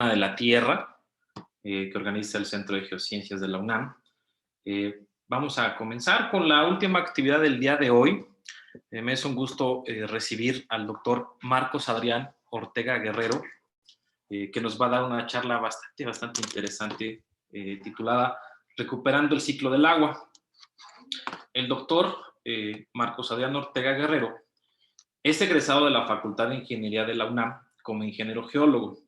de la Tierra, que organiza el Centro de Geociencias de la UNAM. Vamos a comenzar con la última actividad del día de hoy. Me es un gusto recibir al doctor Marcos Adrián Ortega Guerrero, que nos va a dar una charla bastante interesante titulada Recuperando el ciclo del agua. El doctor Marcos Adrián Ortega Guerrero es egresado de la Facultad de Ingeniería de la UNAM como ingeniero geólogo,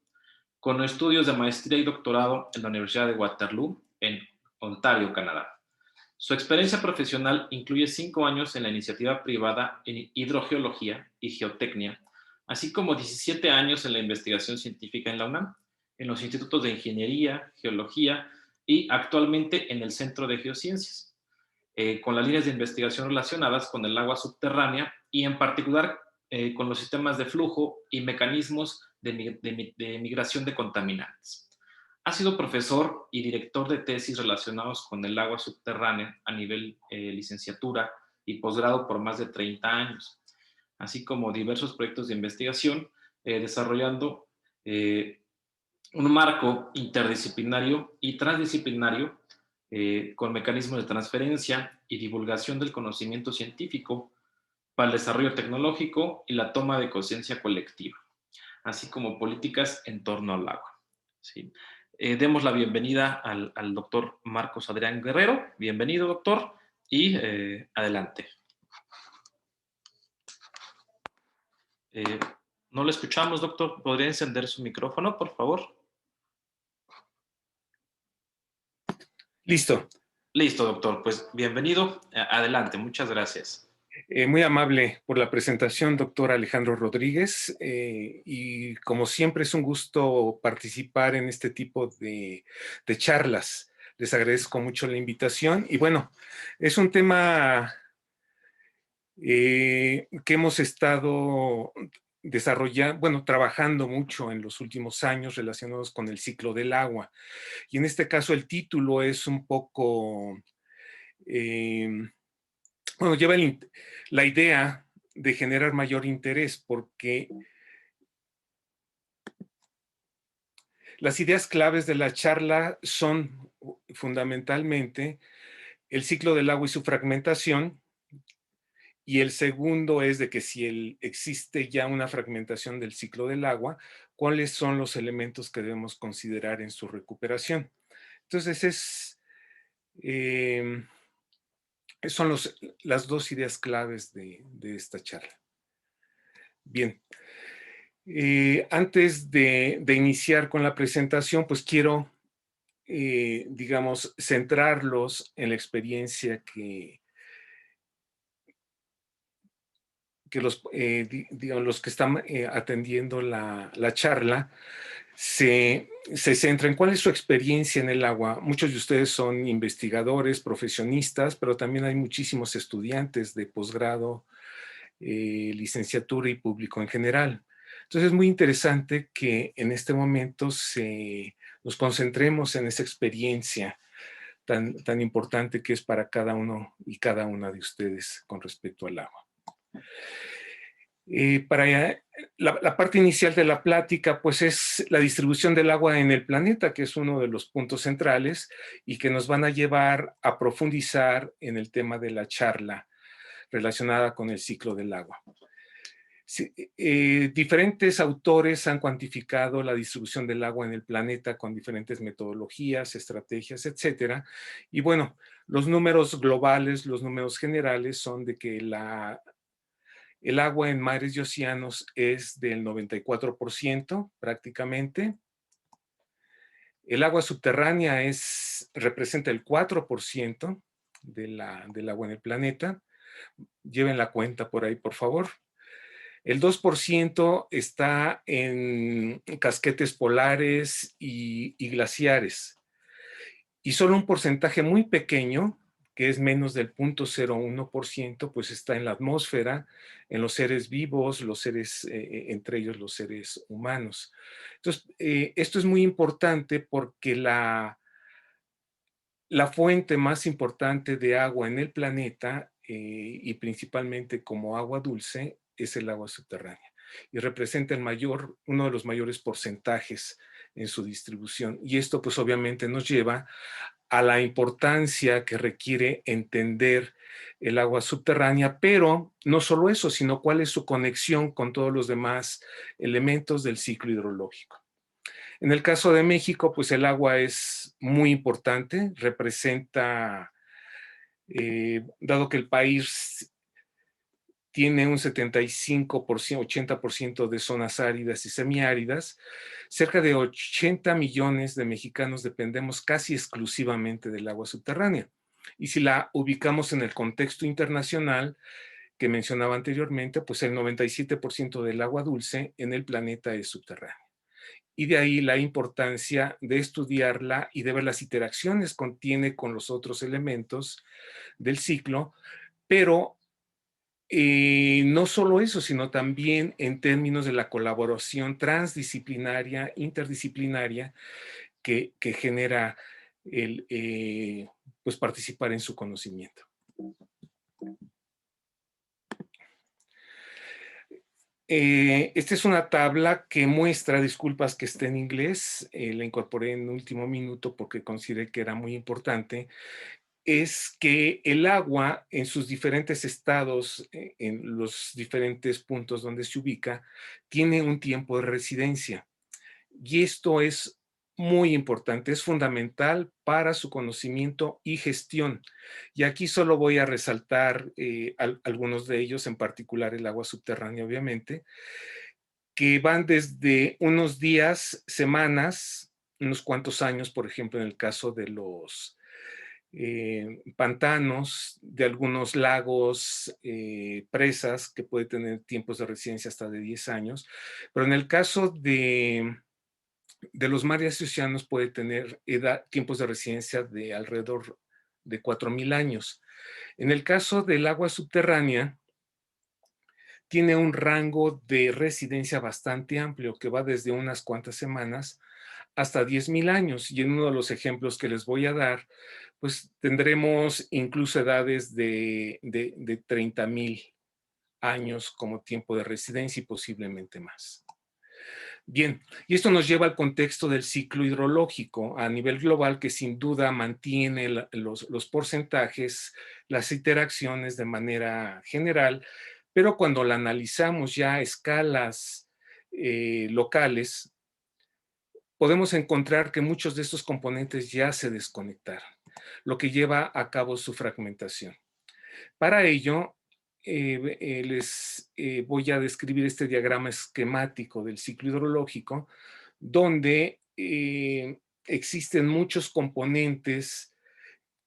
con estudios de maestría y doctorado en la Universidad de Waterloo, en Ontario, Canadá. Su experiencia profesional incluye 5 años en la iniciativa privada en hidrogeología y geotecnia, así como 17 años en la investigación científica en la UNAM, en los institutos de ingeniería, geología y actualmente en el Centro de Geociencias, con las líneas de investigación relacionadas con el agua subterránea y en particular con los sistemas de flujo y mecanismos de migración de contaminantes. Ha sido profesor y director de tesis relacionados con el agua subterránea a nivel licenciatura y posgrado por más de 30 años, así como diversos proyectos de investigación desarrollando un marco interdisciplinario y transdisciplinario con mecanismos de transferencia y divulgación del conocimiento científico para el desarrollo tecnológico y la toma de conciencia colectiva, así como políticas en torno al agua. ¿Sí? Demos la bienvenida al doctor Marcos Adrián Guerrero. Bienvenido, doctor, y adelante. No lo escuchamos, doctor. ¿Podría encender su micrófono, por favor? Listo. Listo, doctor. Pues bienvenido. Adelante. Muchas gracias. Muy amable por la presentación, doctor Alejandro Rodríguez. Y como siempre es un gusto participar en este tipo de charlas. Les agradezco mucho la invitación. Y bueno, es un tema que hemos estado trabajando mucho en los últimos años relacionados con el ciclo del agua. Y en este caso el título es un poco... lleva la idea de generar mayor interés, porque las ideas claves de la charla son fundamentalmente el ciclo del agua y su fragmentación, y el segundo es de que si existe ya una fragmentación del ciclo del agua, ¿cuáles son los elementos que debemos considerar en su recuperación? Entonces son las dos ideas claves de esta charla. Bien, antes de iniciar con la presentación, pues quiero, digamos, centrarlos en la experiencia que los que están atendiendo la charla se centra en cuál es su experiencia en el agua. Muchos de ustedes son investigadores, profesionistas, pero también hay muchísimos estudiantes de posgrado, licenciatura y público en general. Entonces es muy interesante que en este momento nos concentremos en esa experiencia tan importante que es para cada uno y cada una de ustedes con respecto al agua. Para la parte inicial de la plática, pues es la distribución del agua en el planeta, que es uno de los puntos centrales y que nos van a llevar a profundizar en el tema de la charla relacionada con el ciclo del agua. Sí, diferentes autores han cuantificado la distribución del agua en el planeta con diferentes metodologías, estrategias, etcétera. Y bueno, los números globales, los números generales son de que el agua en mares y océanos es del 94% prácticamente. El agua subterránea representa el 4% del agua en el planeta. Lleven la cuenta por ahí, por favor. El 2% está en casquetes polares y glaciares. Y solo un porcentaje muy pequeño, que es menos del 0.01%, pues está en la atmósfera, en los seres vivos, entre ellos los seres humanos. Entonces, esto es muy importante porque la fuente más importante de agua en el planeta, y principalmente como agua dulce, es el agua subterránea. Y representa uno de los mayores porcentajes en su distribución. Y esto pues obviamente nos lleva a la importancia que requiere entender el agua subterránea, pero no solo eso, sino cuál es su conexión con todos los demás elementos del ciclo hidrológico. En el caso de México, pues el agua es muy importante, representa, dado que el país tiene un 75%, 80% de zonas áridas y semiáridas, cerca de 80 millones de mexicanos dependemos casi exclusivamente del agua subterránea. Y si la ubicamos en el contexto internacional que mencionaba anteriormente, pues el 97% del agua dulce en el planeta es subterránea. Y de ahí la importancia de estudiarla y de ver las interacciones que tiene con los otros elementos del ciclo, pero no solo eso, sino también en términos de la colaboración transdisciplinaria, interdisciplinaria, que genera el pues participar en su conocimiento. Esta es una tabla que muestra, disculpas que esté en inglés, la incorporé en último minuto porque consideré que era muy importante, es que el agua en sus diferentes estados, en los diferentes puntos donde se ubica, tiene un tiempo de residencia. Y esto es muy importante, es fundamental para su conocimiento y gestión. Y aquí solo voy a resaltar algunos de ellos, en particular el agua subterránea, obviamente, que van desde unos días, semanas, unos cuantos años, por ejemplo, en el caso de los pantanos, de algunos lagos, presas, que puede tener tiempos de residencia hasta de 10 años, pero en el caso de los mares y océanos puede tener tiempos de residencia de alrededor de 4,000 años. En el caso del agua subterránea, tiene un rango de residencia bastante amplio que va desde unas cuantas semanas hasta 10,000 años. Y en uno de los ejemplos que les voy a dar, pues tendremos incluso edades de 30,000 años como tiempo de residencia y posiblemente más. Bien, y esto nos lleva al contexto del ciclo hidrológico a nivel global, que sin duda mantiene los porcentajes, las interacciones de manera general, pero cuando la analizamos ya a escalas locales, podemos encontrar que muchos de estos componentes ya se desconectaron, lo que lleva a cabo su fragmentación. Para ello, les voy a describir este diagrama esquemático del ciclo hidrológico, donde existen muchos componentes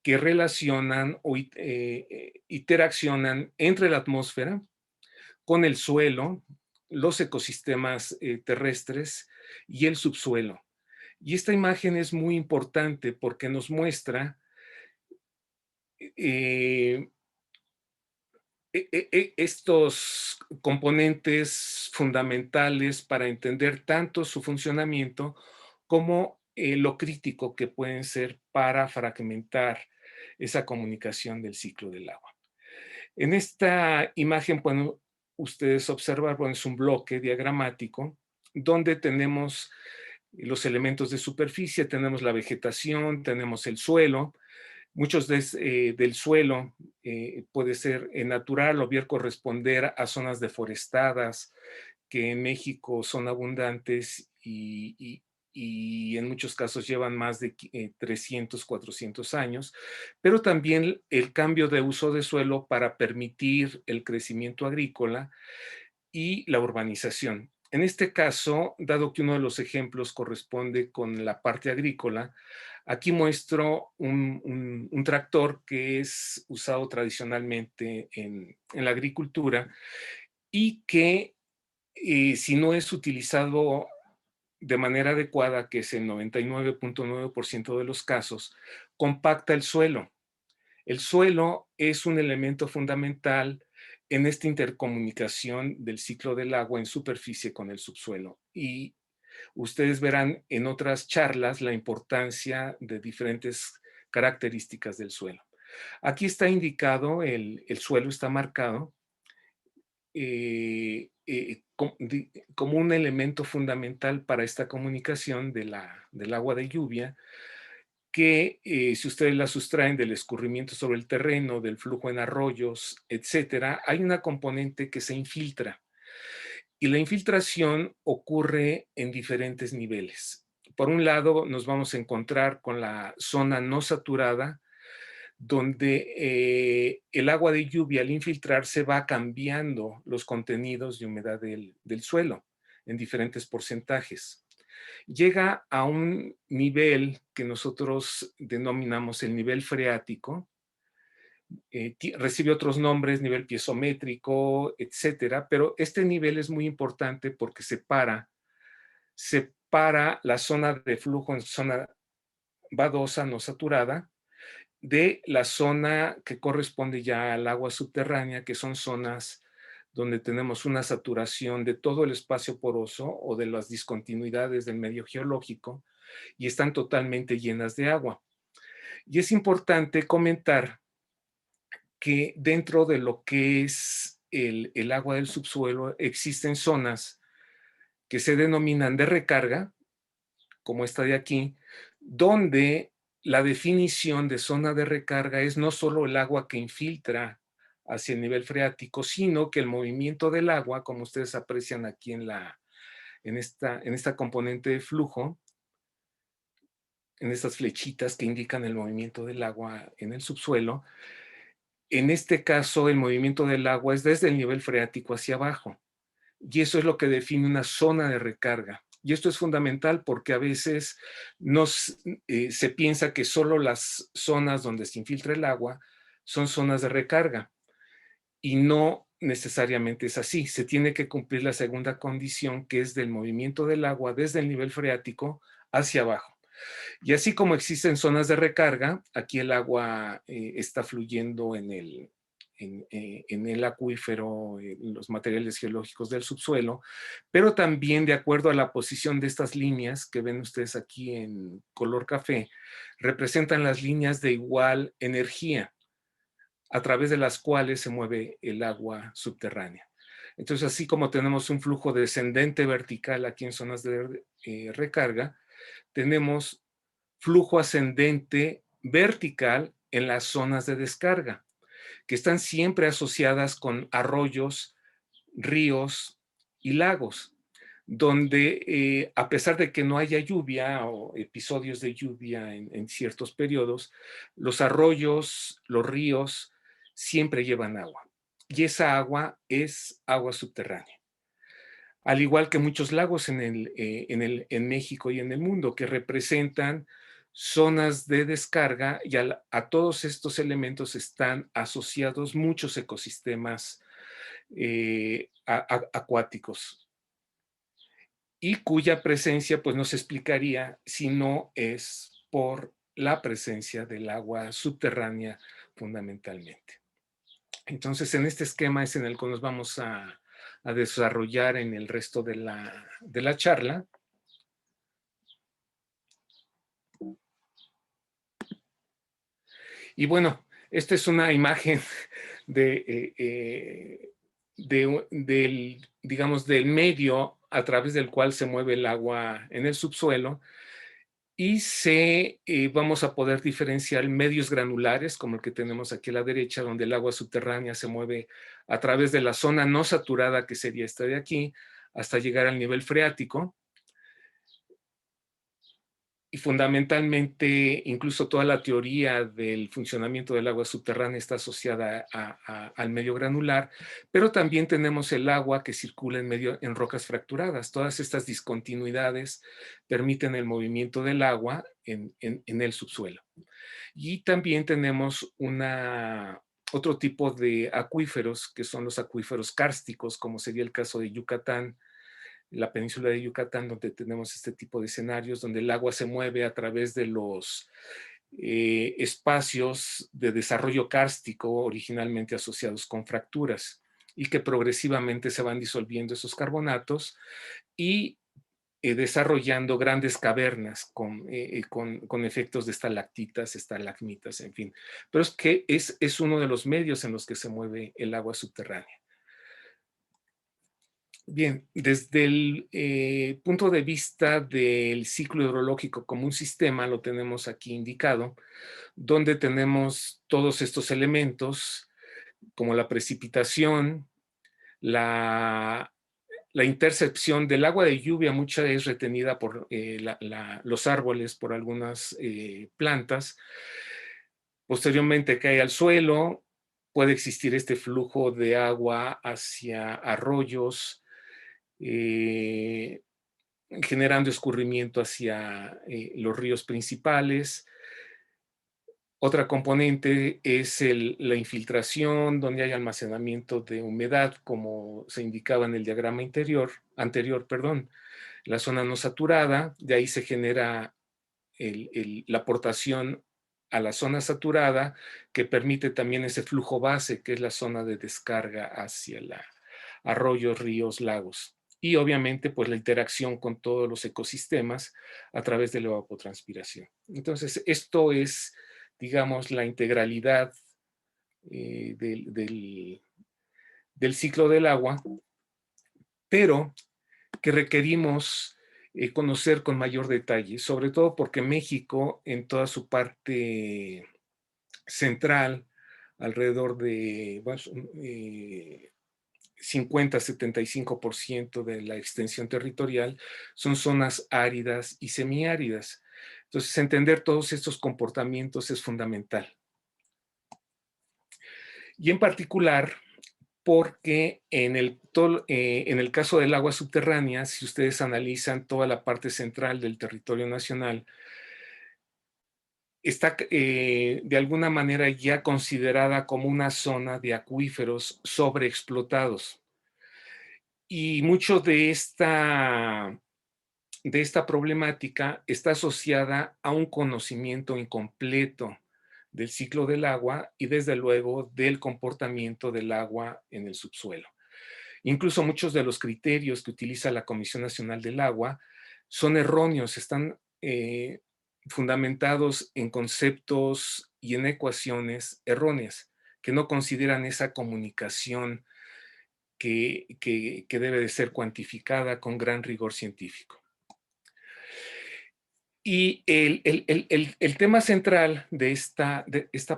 que relacionan o interaccionan entre la atmósfera, con el suelo, los ecosistemas terrestres y el subsuelo. Y esta imagen es muy importante porque nos muestra eh, estos componentes fundamentales para entender tanto su funcionamiento como lo crítico que pueden ser para fragmentar esa comunicación del ciclo del agua. En esta imagen pueden ustedes observar, bueno, es un bloque diagramático donde tenemos los elementos de superficie, tenemos la vegetación, tenemos el suelo. Muchos del suelo puede ser natural o bien corresponder a zonas deforestadas que en México son abundantes y en muchos casos llevan más de 300, 400 años, pero también el cambio de uso de suelo para permitir el crecimiento agrícola y la urbanización. En este caso, dado que uno de los ejemplos corresponde con la parte agrícola, aquí muestro un tractor que es usado tradicionalmente en la agricultura y que si no es utilizado de manera adecuada, que es el 99.9% de los casos, compacta el suelo. El suelo es un elemento fundamental en esta intercomunicación del ciclo del agua en superficie con el subsuelo. Y ustedes verán en otras charlas la importancia de diferentes características del suelo. Aquí está indicado, el suelo está marcado como un elemento fundamental para esta comunicación del agua de lluvia, que si ustedes la sustraen del escurrimiento sobre el terreno, del flujo en arroyos, etcétera, hay una componente que se infiltra. Y la infiltración ocurre en diferentes niveles. Por un lado, nos vamos a encontrar con la zona no saturada, donde el agua de lluvia al infiltrarse va cambiando los contenidos de humedad del suelo en diferentes porcentajes. Llega a un nivel que nosotros denominamos el nivel freático, recibe otros nombres, nivel piezométrico, etcétera, pero este nivel es muy importante porque separa la zona de flujo en zona vadosa no saturada de la zona que corresponde ya al agua subterránea, que son zonas donde tenemos una saturación de todo el espacio poroso o de las discontinuidades del medio geológico y están totalmente llenas de agua. Y es importante comentar que dentro de lo que es el agua del subsuelo existen zonas que se denominan de recarga, como esta de aquí, donde la definición de zona de recarga es no solo el agua que infiltra hacia el nivel freático, sino que el movimiento del agua, como ustedes aprecian aquí en esta componente de flujo, en estas flechitas que indican el movimiento del agua en el subsuelo, en este caso el movimiento del agua es desde el nivel freático hacia abajo. Y eso es lo que define una zona de recarga. Y esto es fundamental porque a veces se piensa que solo las zonas donde se infiltra el agua son zonas de recarga. Y no necesariamente es así. Se tiene que cumplir la segunda condición, que es del movimiento del agua desde el nivel freático hacia abajo. Y así como existen zonas de recarga, aquí el agua está fluyendo en el acuífero, en los materiales geológicos del subsuelo, pero también de acuerdo a la posición de estas líneas que ven ustedes aquí en color café, representan las líneas de igual energía a través de las cuales se mueve el agua subterránea. Entonces, así como tenemos un flujo descendente vertical aquí en zonas de recarga, tenemos flujo ascendente vertical en las zonas de descarga, que están siempre asociadas con arroyos, ríos y lagos, donde a pesar de que no haya lluvia o episodios de lluvia en ciertos periodos, los arroyos, los ríos siempre llevan agua. Y esa agua es agua subterránea. Al igual que muchos lagos en México y en el mundo, que representan zonas de descarga, y a todos estos elementos están asociados muchos ecosistemas acuáticos, y cuya presencia pues no se explicaría si no es por la presencia del agua subterránea fundamentalmente. Entonces, en este esquema es en el que nos vamos a desarrollar en el resto de la charla. Y bueno, esta es una imagen digamos, del medio a través del cual se mueve el agua en el subsuelo, y vamos a poder diferenciar medios granulares, como el que tenemos aquí a la derecha, donde el agua subterránea se mueve a través de la zona no saturada, que sería esta de aquí, hasta llegar al nivel freático. Y fundamentalmente, incluso toda la teoría del funcionamiento del agua subterránea está asociada al medio granular, pero también tenemos el agua que circula en rocas fracturadas. Todas estas discontinuidades permiten el movimiento del agua en el subsuelo. Y también tenemos otro tipo de acuíferos, que son los acuíferos kársticos, como sería el caso de Yucatán, la península de Yucatán, donde tenemos este tipo de escenarios, donde el agua se mueve a través de los espacios de desarrollo kárstico originalmente asociados con fracturas, y que progresivamente se van disolviendo esos carbonatos y desarrollando grandes cavernas con efectos de estalactitas, estalagmitas, en fin. Pero es que es uno de los medios en los que se mueve el agua subterránea. Bien, desde el punto de vista del ciclo hidrológico como un sistema, lo tenemos aquí indicado, donde tenemos todos estos elementos como la precipitación, la, la intercepción del agua de lluvia, mucha es retenida por los árboles, por algunas plantas. Posteriormente cae al suelo, puede existir este flujo de agua hacia arroyos, eh, generando escurrimiento hacia los ríos principales. Otra componente es la infiltración, donde hay almacenamiento de humedad, como se indicaba en el diagrama anterior, perdón, la zona no saturada, de ahí se genera la aportación a la zona saturada, que permite también ese flujo base, que es la zona de descarga hacia arroyos, ríos, lagos. Y obviamente, pues la interacción con todos los ecosistemas a través de la evapotranspiración. Entonces, esto es, digamos, la integralidad del ciclo del agua, pero que requerimos conocer con mayor detalle, sobre todo porque México, en toda su parte central, alrededor de bueno, 50-75% de la extensión territorial, son zonas áridas y semiáridas. Entonces, entender todos estos comportamientos es fundamental. Y en particular, porque en el caso del agua subterránea, si ustedes analizan toda la parte central del territorio nacional, está de alguna manera ya considerada como una zona de acuíferos sobreexplotados. Y mucho de esta problemática está asociada a un conocimiento incompleto del ciclo del agua y desde luego del comportamiento del agua en el subsuelo. Incluso muchos de los criterios que utiliza la Comisión Nacional del Agua son erróneos, están fundamentados en conceptos y en ecuaciones erróneas, que no consideran esa comunicación que debe de ser cuantificada con gran rigor científico. Y el tema central de esta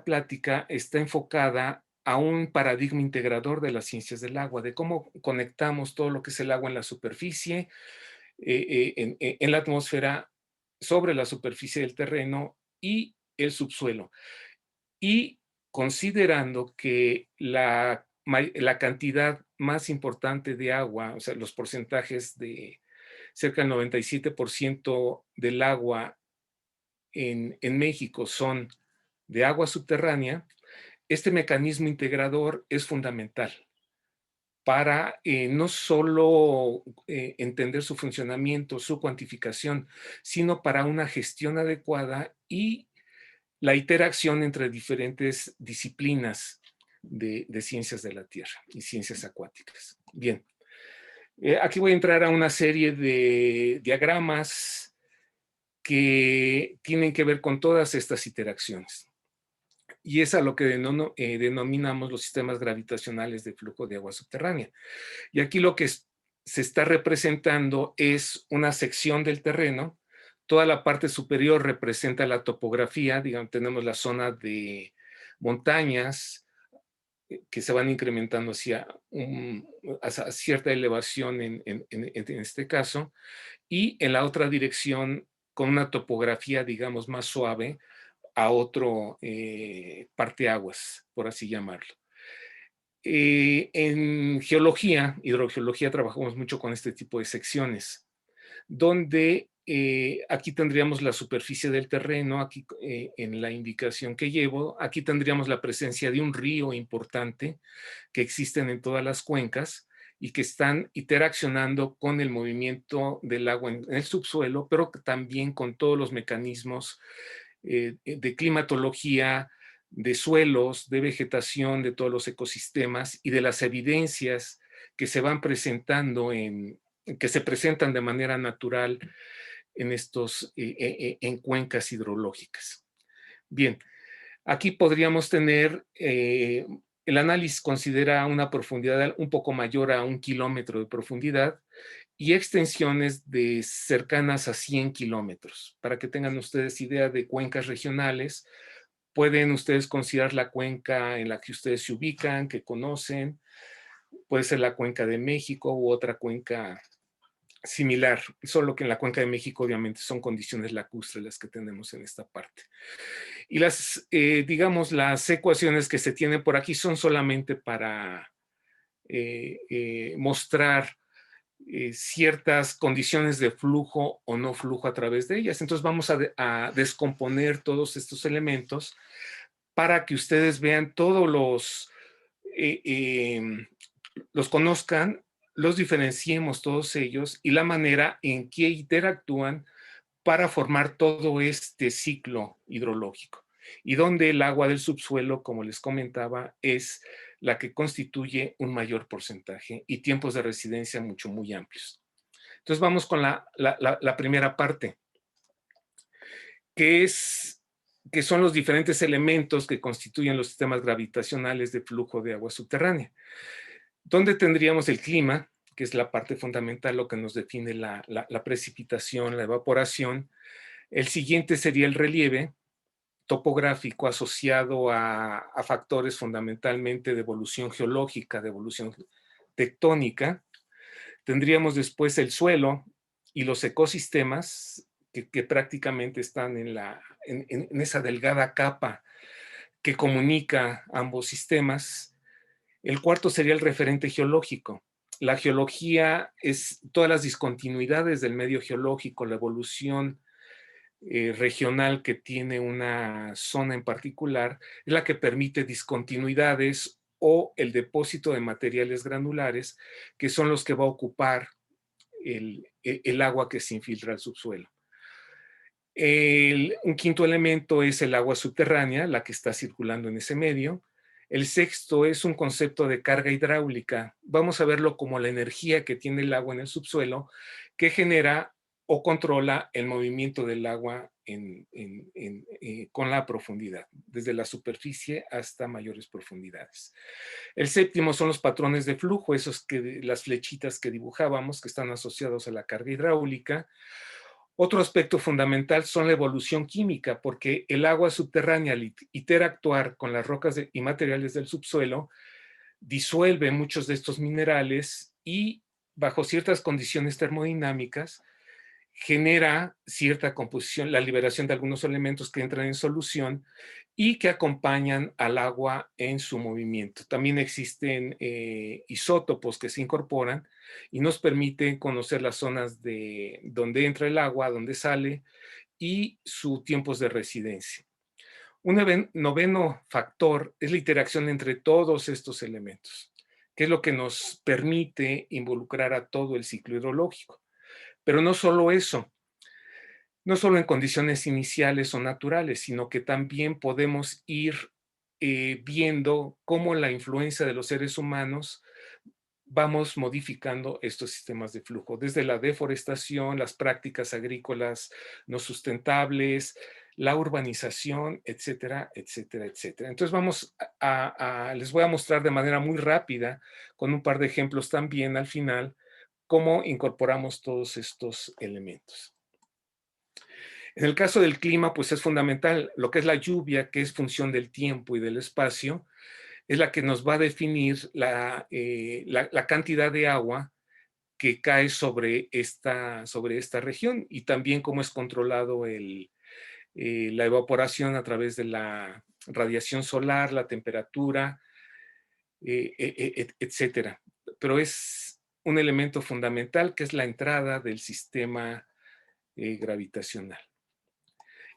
plática está enfocada a un paradigma integrador de las ciencias del agua, de cómo conectamos todo lo que es el agua en la superficie, en la atmósfera, sobre la superficie del terreno y el subsuelo. Y considerando que la cantidad más importante de agua, o sea, los porcentajes de cerca del 97% del agua en México son de agua subterránea, este mecanismo integrador es fundamental para no solo entender su funcionamiento, su cuantificación, sino para una gestión adecuada y la interacción entre diferentes disciplinas de ciencias de la Tierra y ciencias acuáticas. Bien, aquí voy a entrar a una serie de diagramas que tienen que ver con todas estas interacciones. Y es a lo que denominamos los sistemas gravitacionales de flujo de agua subterránea. Y aquí lo que se está representando es una sección del terreno. Toda la parte superior representa la topografía. Digamos, tenemos la zona de montañas que se van incrementando hacia cierta elevación en este caso. Y en la otra dirección, con una topografía, digamos, más suave, a otro parteaguas, por así llamarlo. En geología, hidrogeología, trabajamos mucho con este tipo de secciones, donde aquí tendríamos la superficie del terreno, aquí en la indicación que llevo, aquí tendríamos la presencia de un río importante que existen en todas las cuencas y que están interaccionando con el movimiento del agua en el subsuelo, pero también con todos los mecanismos de climatología, de suelos, de vegetación, de todos los ecosistemas y de las evidencias que se van presentando que se presentan de manera natural en cuencas hidrológicas. Bien, aquí podríamos tener el análisis considera una profundidad un poco mayor a 1 kilómetro de profundidad y extensiones de cercanas a 100 kilómetros. Para que tengan ustedes idea de cuencas regionales, pueden ustedes considerar la cuenca en la que ustedes se ubican, que conocen, puede ser la cuenca de México u otra cuenca similar, solo que en la cuenca de México obviamente son condiciones lacustres las que tenemos en esta parte. Y digamos, las ecuaciones que se tienen por aquí son solamente para mostrar ciertas condiciones de flujo o no flujo a través de ellas. Entonces vamos a descomponer todos estos elementos para que ustedes vean todos los conozcan, los diferenciemos todos ellos y la manera en que interactúan para formar todo este ciclo hidrológico y donde el agua del subsuelo, como les comentaba, es la que constituye un mayor porcentaje y tiempos de residencia muy amplios. Entonces vamos con la primera parte, que son los diferentes elementos que constituyen los sistemas gravitacionales de flujo de agua subterránea. Donde tendríamos el clima, que es la parte fundamental, lo que nos define la precipitación, la evaporación. El siguiente sería el relieve topográfico asociado a factores fundamentalmente de evolución geológica, de evolución tectónica. Tendríamos después el suelo y los ecosistemas que prácticamente están en esa delgada capa que comunica ambos sistemas. El cuarto sería el referente geológico. La geología es todas las discontinuidades del medio geológico, la evolución regional que tiene una zona en particular, es la que permite discontinuidades o el depósito de materiales granulares, que son los que va a ocupar el agua que se infiltra al subsuelo. Un quinto elemento es el agua subterránea, la que está circulando en ese medio. El sexto es un concepto de carga hidráulica. Vamos a verlo como la energía que tiene el agua en el subsuelo, que genera o controla el movimiento del agua con la profundidad, desde la superficie hasta mayores profundidades. El séptimo son los patrones de flujo, las flechitas que dibujábamos, que están asociados a la carga hidráulica. Otro aspecto fundamental son la evolución química, porque el agua subterránea, al interactuar con las rocas y materiales del subsuelo, disuelve muchos de estos minerales y, bajo ciertas condiciones termodinámicas, genera cierta composición, la liberación de algunos elementos que entran en solución y que acompañan al agua en su movimiento. También existen isótopos que se incorporan y nos permiten conocer las zonas de donde entra el agua, donde sale y sus tiempos de residencia. Un noveno factor es la interacción entre todos estos elementos, que es lo que nos permite involucrar a todo el ciclo hidrológico. Pero no solo eso, no solo en condiciones iniciales o naturales, sino que también podemos ir viendo cómo la influencia de los seres humanos vamos modificando estos sistemas de flujo, desde la deforestación, las prácticas agrícolas no sustentables, la urbanización, etcétera, etcétera, etcétera. Entonces les voy a mostrar de manera muy rápida, con un par de ejemplos también al final, cómo incorporamos todos estos elementos. En el caso del clima, pues es fundamental lo que es la lluvia, que es función del tiempo y del espacio, es la que nos va a definir la cantidad de agua que cae sobre esta región y también cómo es controlado la evaporación a través de la radiación solar, la temperatura, etcétera. Pero es un elemento fundamental que es la entrada del sistema gravitacional.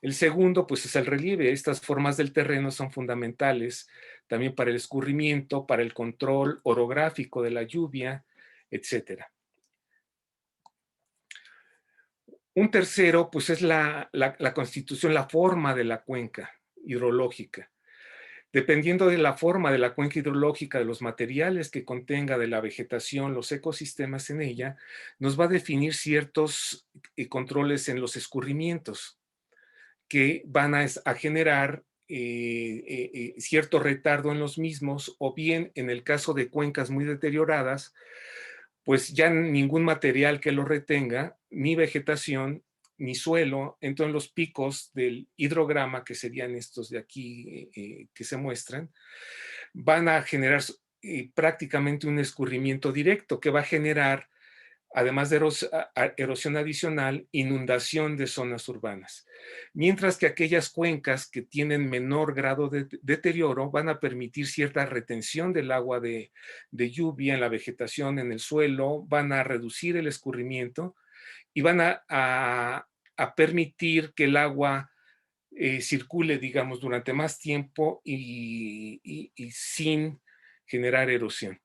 El segundo, pues, es el relieve. Estas formas del terreno son fundamentales también para el escurrimiento, para el control orográfico de la lluvia, etcétera. Un tercero, pues, es la constitución, la forma de la cuenca hidrológica. Dependiendo de la forma de la cuenca hidrológica, de los materiales que contenga, de la vegetación, los ecosistemas en ella, nos va a definir ciertos controles en los escurrimientos que van a generar cierto retardo en los mismos, o bien en el caso de cuencas muy deterioradas, pues ya ningún material que lo retenga, ni vegetación, ni suelo. Entonces los picos del hidrograma, que serían estos de aquí que se muestran, van a generar prácticamente un escurrimiento directo que va a generar, además de erosión adicional, inundación de zonas urbanas. Mientras que aquellas cuencas que tienen menor grado de deterioro van a permitir cierta retención del agua de lluvia en la vegetación, en el suelo, van a reducir el escurrimiento y van a permitir que el agua circule, digamos, durante más tiempo y sin generar erosión.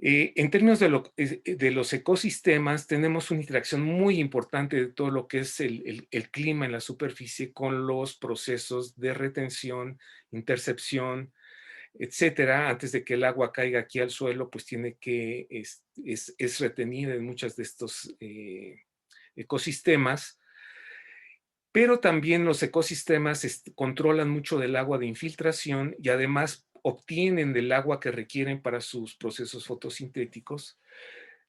En términos de los ecosistemas, tenemos una interacción muy importante de todo lo que es el clima en la superficie con los procesos de retención, intercepción, etcétera. Antes de que el agua caiga aquí al suelo, pues tiene que, es retenida en muchos de estos ecosistemas. Pero también los ecosistemas controlan mucho del agua de infiltración y además obtienen del agua que requieren para sus procesos fotosintéticos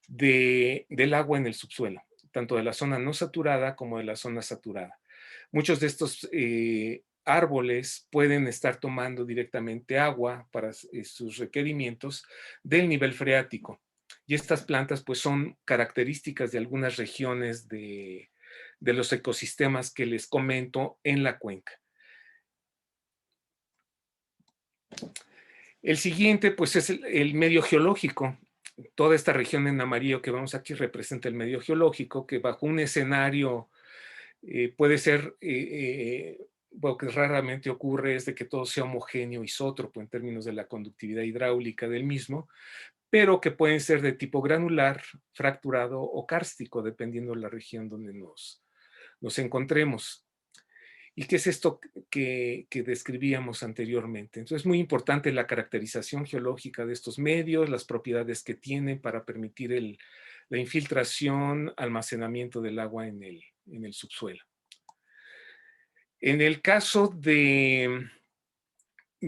del agua en el subsuelo, tanto de la zona no saturada como de la zona saturada. Muchos de estos árboles pueden estar tomando directamente agua para sus requerimientos del nivel freático. Y estas plantas pues son características de algunas regiones de los ecosistemas que les comento en la cuenca. El siguiente, pues, es el medio geológico. Toda esta región en amarillo que vemos aquí representa el medio geológico, que bajo un escenario puede ser, lo que raramente ocurre es de que todo sea homogéneo, isótropo en términos de la conductividad hidráulica del mismo, pero que pueden ser de tipo granular, fracturado o kárstico, dependiendo de la región donde nos encontremos. ¿Y qué es esto que describíamos anteriormente? Entonces es muy importante la caracterización geológica de estos medios, las propiedades que tienen para permitir la infiltración, almacenamiento del agua en el subsuelo. En el caso de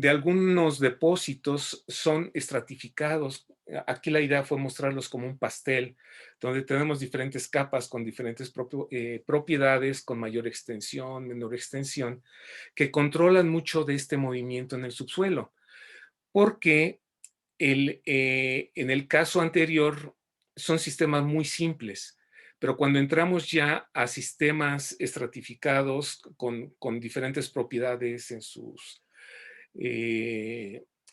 algunos depósitos, son estratificados. Aquí la idea fue mostrarlos como un pastel, donde tenemos diferentes capas con diferentes propiedades, con mayor extensión, menor extensión, que controlan mucho de este movimiento en el subsuelo. Porque en el caso anterior son sistemas muy simples, pero cuando entramos ya a sistemas estratificados con diferentes propiedades en sus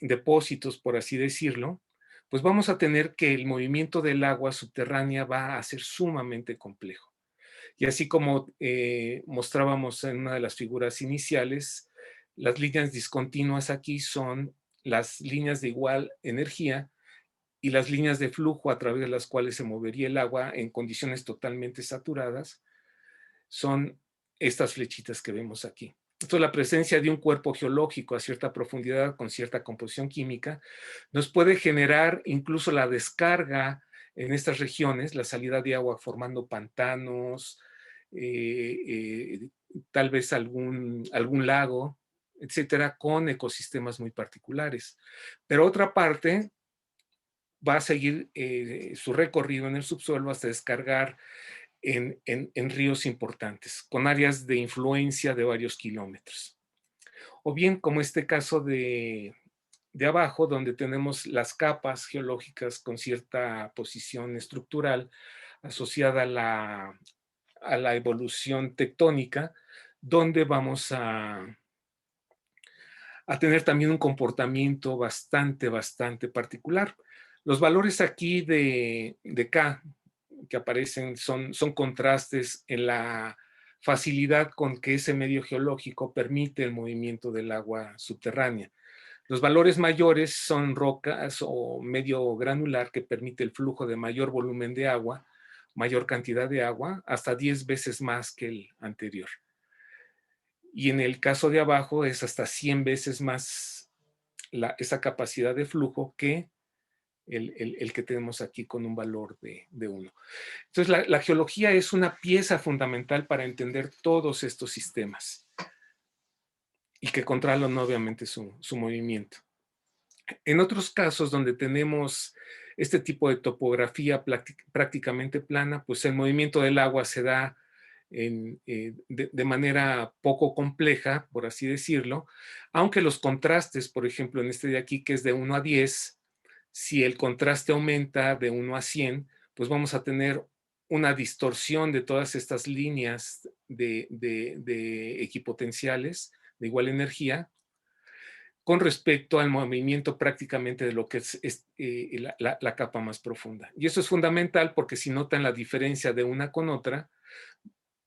depósitos, por así decirlo, pues vamos a tener que el movimiento del agua subterránea va a ser sumamente complejo. Y así como mostrábamos en una de las figuras iniciales, las líneas discontinuas aquí son las líneas de igual energía y las líneas de flujo a través de las cuales se movería el agua en condiciones totalmente saturadas son estas flechitas que vemos aquí. Esto, la presencia de un cuerpo geológico a cierta profundidad con cierta composición química nos puede generar incluso la descarga en estas regiones, la salida de agua formando pantanos, tal vez algún lago, etcétera, con ecosistemas muy particulares. Pero otra parte va a seguir su recorrido en el subsuelo hasta descargar en ríos importantes, con áreas de influencia de varios kilómetros. O bien, como este caso de abajo, donde tenemos las capas geológicas con cierta posición estructural asociada a la evolución tectónica, donde vamos a tener también un comportamiento bastante particular. Los valores aquí de K que aparecen son contrastes en la facilidad con que ese medio geológico permite el movimiento del agua subterránea. Los valores mayores son rocas o medio granular que permite el flujo de mayor volumen de agua, mayor cantidad de agua, hasta 10 veces más que el anterior. Y en el caso de abajo es hasta 100 veces más esa capacidad de flujo que el que tenemos aquí con un valor de 1. Entonces, la geología es una pieza fundamental para entender todos estos sistemas. y que controlan obviamente su movimiento. En otros casos donde tenemos este tipo de topografía prácticamente plana, pues el movimiento del agua se da de manera poco compleja, por así decirlo, aunque los contrastes, por ejemplo, en este de aquí, que es de 1 a 10, si el contraste aumenta de 1 a 100, pues vamos a tener una distorsión de todas estas líneas de equipotenciales de igual energía con respecto al movimiento prácticamente de lo que es la capa más profunda. Y eso es fundamental porque si notan la diferencia de una con otra,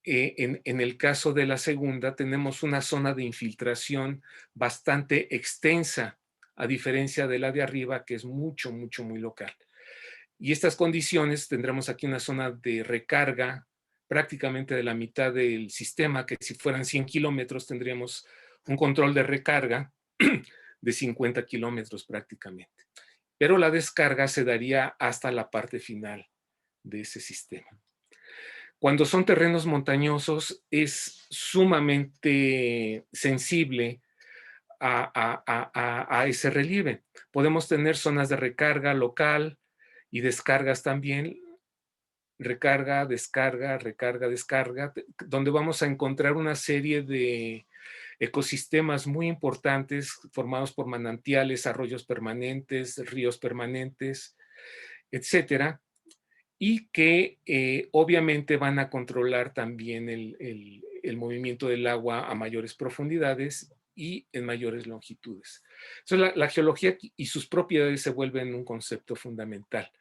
en el caso de la segunda tenemos una zona de infiltración bastante extensa, a diferencia de la de arriba, que es mucho, mucho, muy local. Y estas condiciones tendremos aquí una zona de recarga prácticamente de la mitad del sistema, que si fueran 100 kilómetros tendríamos un control de recarga de 50 kilómetros prácticamente. Pero la descarga se daría hasta la parte final de ese sistema. Cuando son terrenos montañosos es sumamente sensible a ese relieve. Podemos tener zonas de recarga local y descargas también, recarga, descarga, recarga, descarga, donde vamos a encontrar una serie de ecosistemas muy importantes formados por manantiales, arroyos permanentes, ríos permanentes, etcétera, y que obviamente van a controlar también el movimiento del agua a mayores profundidades y en mayores longitudes. Entonces, la geología y sus propiedades se vuelven un concepto fundamental.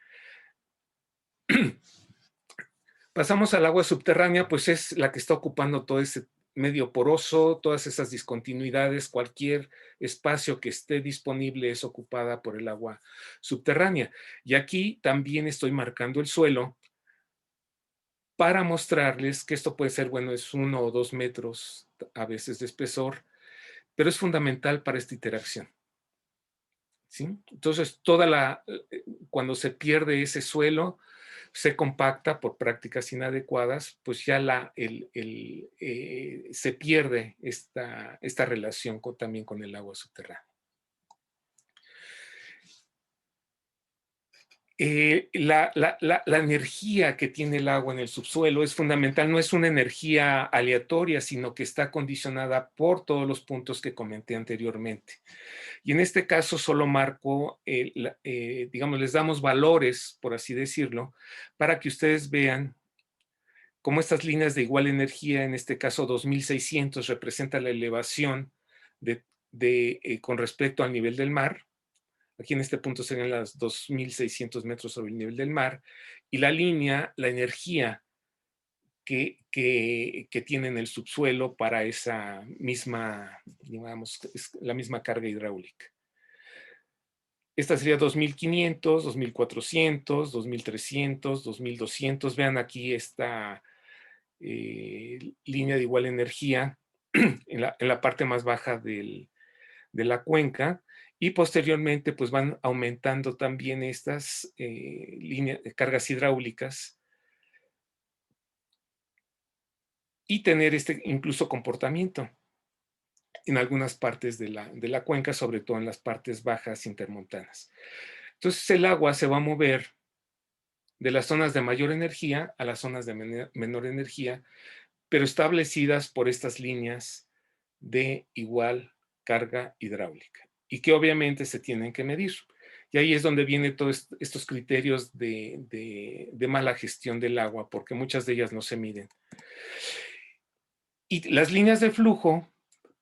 Pasamos al agua subterránea, pues es la que está ocupando todo ese medio poroso, todas esas discontinuidades, cualquier espacio que esté disponible es ocupada por el agua subterránea. Y aquí también estoy marcando el suelo para mostrarles que esto puede ser, bueno, es 1 o 2 metros a veces de espesor, pero es fundamental para esta interacción. ¿Sí? Entonces, cuando se pierde ese suelo, se compacta por prácticas inadecuadas, pues ya se pierde esta relación también con el agua subterránea. La energía que tiene el agua en el subsuelo es fundamental, no es una energía aleatoria, sino que está condicionada por todos los puntos que comenté anteriormente. Y en este caso solo marco, digamos, les damos valores, por así decirlo, para que ustedes vean cómo estas líneas de igual energía, en este caso 2600, representa la elevación con respecto al nivel del mar. Aquí en este punto serían las 2.600 metros sobre el nivel del mar. Y la línea, la energía que tiene en el subsuelo para esa misma, digamos, la misma carga hidráulica. Esta sería 2.500, 2.400, 2.300, 2.200. Vean aquí esta línea de igual energía en la parte más baja de la cuenca. Y posteriormente pues van aumentando también estas líneas de cargas hidráulicas y tener este incluso comportamiento en algunas partes de la cuenca, sobre todo en las partes bajas intermontanas. Entonces el agua se va a mover de las zonas de mayor energía a las zonas de menor energía, pero establecidas por estas líneas de igual carga hidráulica y que obviamente se tienen que medir. Y ahí es donde vienen todos estos criterios de mala gestión del agua, porque muchas de ellas no se miden. Y las líneas de flujo,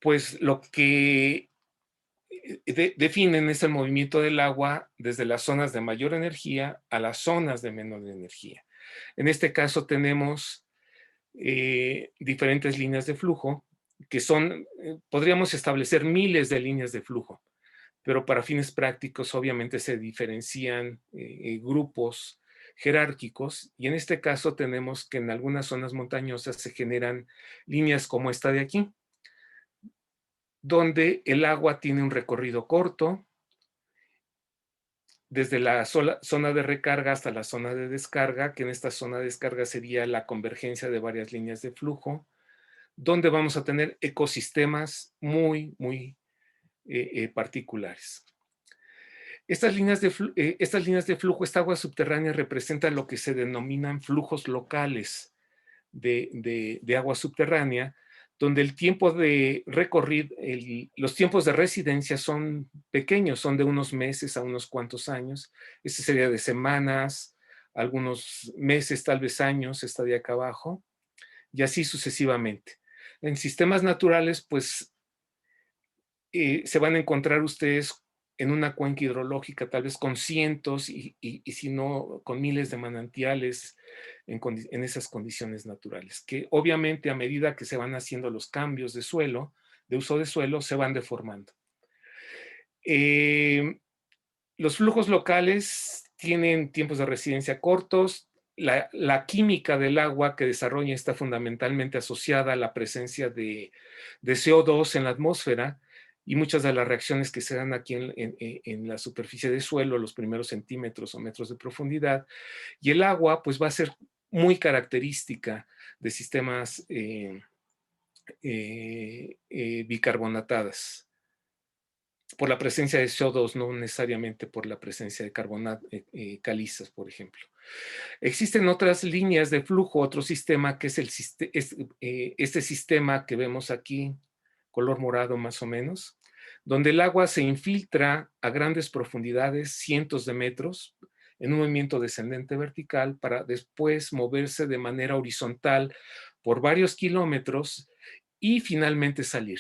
pues lo que definen es el movimiento del agua desde las zonas de mayor energía a las zonas de menor energía. En este caso tenemos diferentes líneas de flujo que son, podríamos establecer miles de líneas de flujo, pero para fines prácticos obviamente se diferencian grupos jerárquicos y en este caso tenemos que en algunas zonas montañosas se generan líneas como esta de aquí, donde el agua tiene un recorrido corto, desde la zona de recarga hasta la zona de descarga, que en esta zona de descarga sería la convergencia de varias líneas de flujo, donde vamos a tener ecosistemas muy, muy particulares. Estas líneas de flujo, esta agua subterránea representa lo que se denominan flujos locales de agua subterránea, donde el tiempo de recorrido, los tiempos de residencia son pequeños, son de unos meses a unos cuantos años. Este sería de semanas, algunos meses, tal vez años, está de acá abajo, y así sucesivamente. En sistemas naturales, pues se van a encontrar ustedes en una cuenca hidrológica, tal vez con cientos y si no, con miles de manantiales en esas condiciones naturales, que obviamente a medida que se van haciendo los cambios de suelo, de uso de suelo, se van deformando. Los flujos locales tienen tiempos de residencia cortos. La química del agua que desarrolla está fundamentalmente asociada a la presencia de CO2 en la atmósfera, y muchas de las reacciones que se dan aquí en la superficie del suelo, los primeros centímetros o metros de profundidad, y el agua pues va a ser muy característica de sistemas bicarbonatadas, por la presencia de CO2, no necesariamente por la presencia de calizas, por ejemplo. Existen otras líneas de flujo, otro sistema que es este sistema que vemos aquí, color morado más o menos, donde el agua se infiltra a grandes profundidades, cientos de metros, en un movimiento descendente vertical, para después moverse de manera horizontal por varios kilómetros y finalmente salir,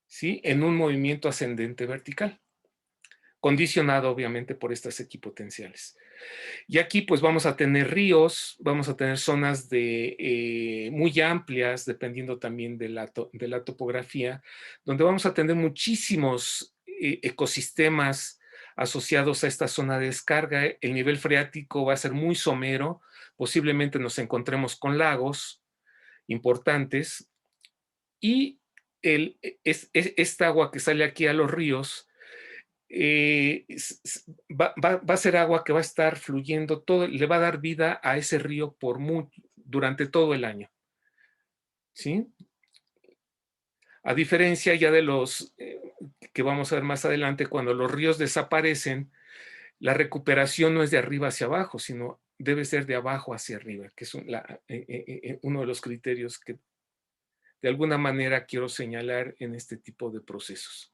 ¿sí? En un movimiento ascendente vertical, condicionado obviamente por estas equipotenciales. Y aquí pues vamos a tener ríos, vamos a tener zonas muy amplias, dependiendo también de la topografía, donde vamos a tener muchísimos ecosistemas asociados a esta zona de descarga. El nivel freático va a ser muy somero, posiblemente nos encontremos con lagos importantes, y esta agua que sale aquí a los ríos va a ser agua que va a estar fluyendo, le va a dar vida a ese río durante todo el año, ¿sí? A diferencia ya de los que vamos a ver más adelante, cuando los ríos desaparecen, la recuperación no es de arriba hacia abajo, sino debe ser de abajo hacia arriba, que es uno de los criterios que de alguna manera quiero señalar en este tipo de procesos.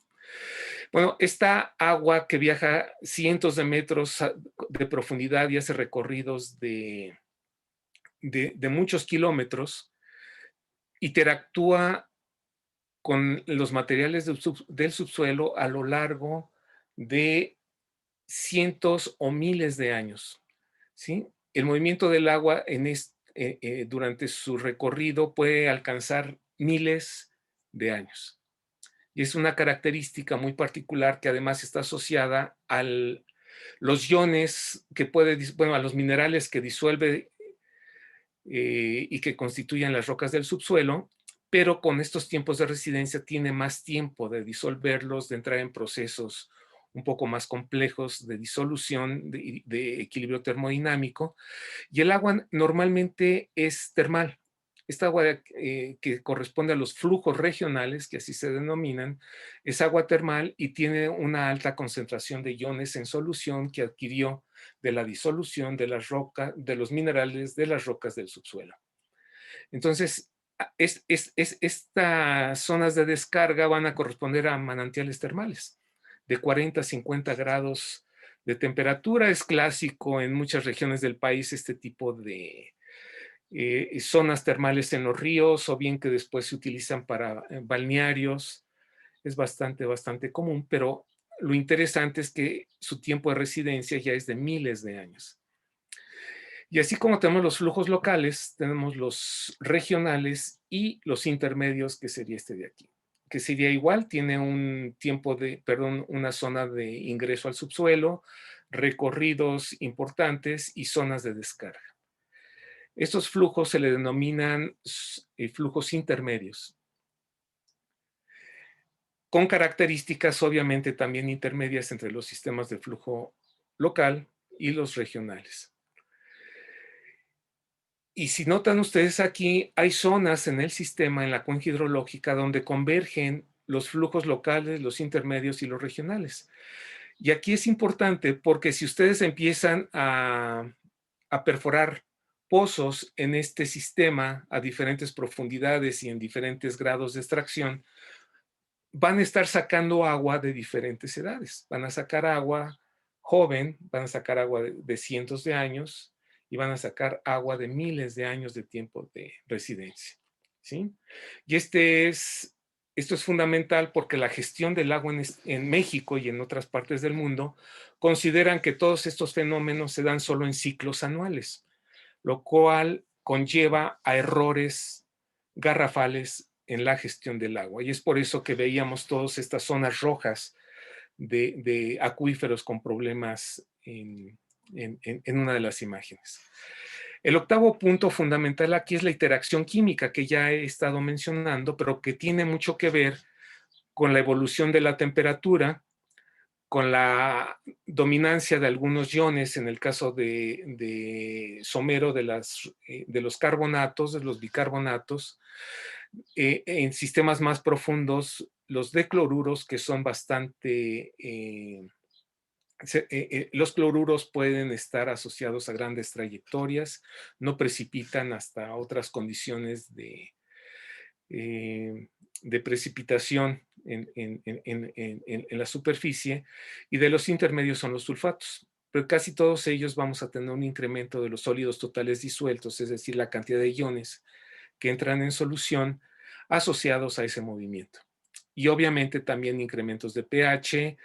Bueno, esta agua que viaja cientos de metros de profundidad y hace recorridos de muchos kilómetros, interactúa con los materiales del subsuelo a lo largo de cientos o miles de años, ¿sí? El movimiento del agua durante su recorrido puede alcanzar miles de años. Y es una característica muy particular que además está asociada a los iones a los minerales que disuelve y que constituyen las rocas del subsuelo, pero con estos tiempos de residencia tiene más tiempo de disolverlos, de entrar en procesos un poco más complejos de disolución, de equilibrio termodinámico, y el agua normalmente es termal. Esta agua que corresponde a los flujos regionales, que así se denominan, es agua termal y tiene una alta concentración de iones en solución que adquirió de la disolución de las rocas, de los minerales de las rocas del subsuelo. Entonces, estas zonas de descarga van a corresponder a manantiales termales de 40 a 50 grados de temperatura. Es clásico en muchas regiones del país este tipo de zonas termales en los ríos, o bien que después se utilizan para balnearios. Es bastante común, pero lo interesante es que su tiempo de residencia ya es de miles de años. Y así como tenemos los flujos locales, tenemos los regionales y los intermedios, que sería este de aquí, que sería igual, tiene una zona de ingreso al subsuelo, recorridos importantes y zonas de descarga. Estos flujos se le denominan flujos intermedios, con características obviamente también intermedias entre los sistemas de flujo local y los regionales. Y si notan ustedes aquí, hay zonas en el sistema, en la cuenca hidrológica, donde convergen los flujos locales, los intermedios y los regionales. Y aquí es importante porque si ustedes empiezan a perforar pozos en este sistema a diferentes profundidades y en diferentes grados de extracción, van a estar sacando agua de diferentes edades. Van a sacar agua joven, van a sacar agua de cientos de años y van a sacar agua de miles de años de tiempo de residencia. ¿Sí? Y esto es fundamental porque la gestión del agua en México y en otras partes del mundo consideran que todos estos fenómenos se dan solo en ciclos anuales, lo cual conlleva a errores garrafales en la gestión del agua. Y es por eso que veíamos todas estas zonas rojas de acuíferos con problemas en una de las imágenes. El octavo punto fundamental aquí es la interacción química que ya he estado mencionando, pero que tiene mucho que ver con la evolución de la temperatura, con la dominancia de algunos iones, en el caso de Somero, de los carbonatos, de los bicarbonatos, en sistemas más profundos, los decloruros, que son bastante... los cloruros pueden estar asociados a grandes trayectorias, no precipitan hasta otras condiciones de precipitación en la superficie, y de los intermedios son los sulfatos. Pero casi todos ellos vamos a tener un incremento de los sólidos totales disueltos, es decir, la cantidad de iones que entran en solución asociados a ese movimiento. Y obviamente también incrementos de pH,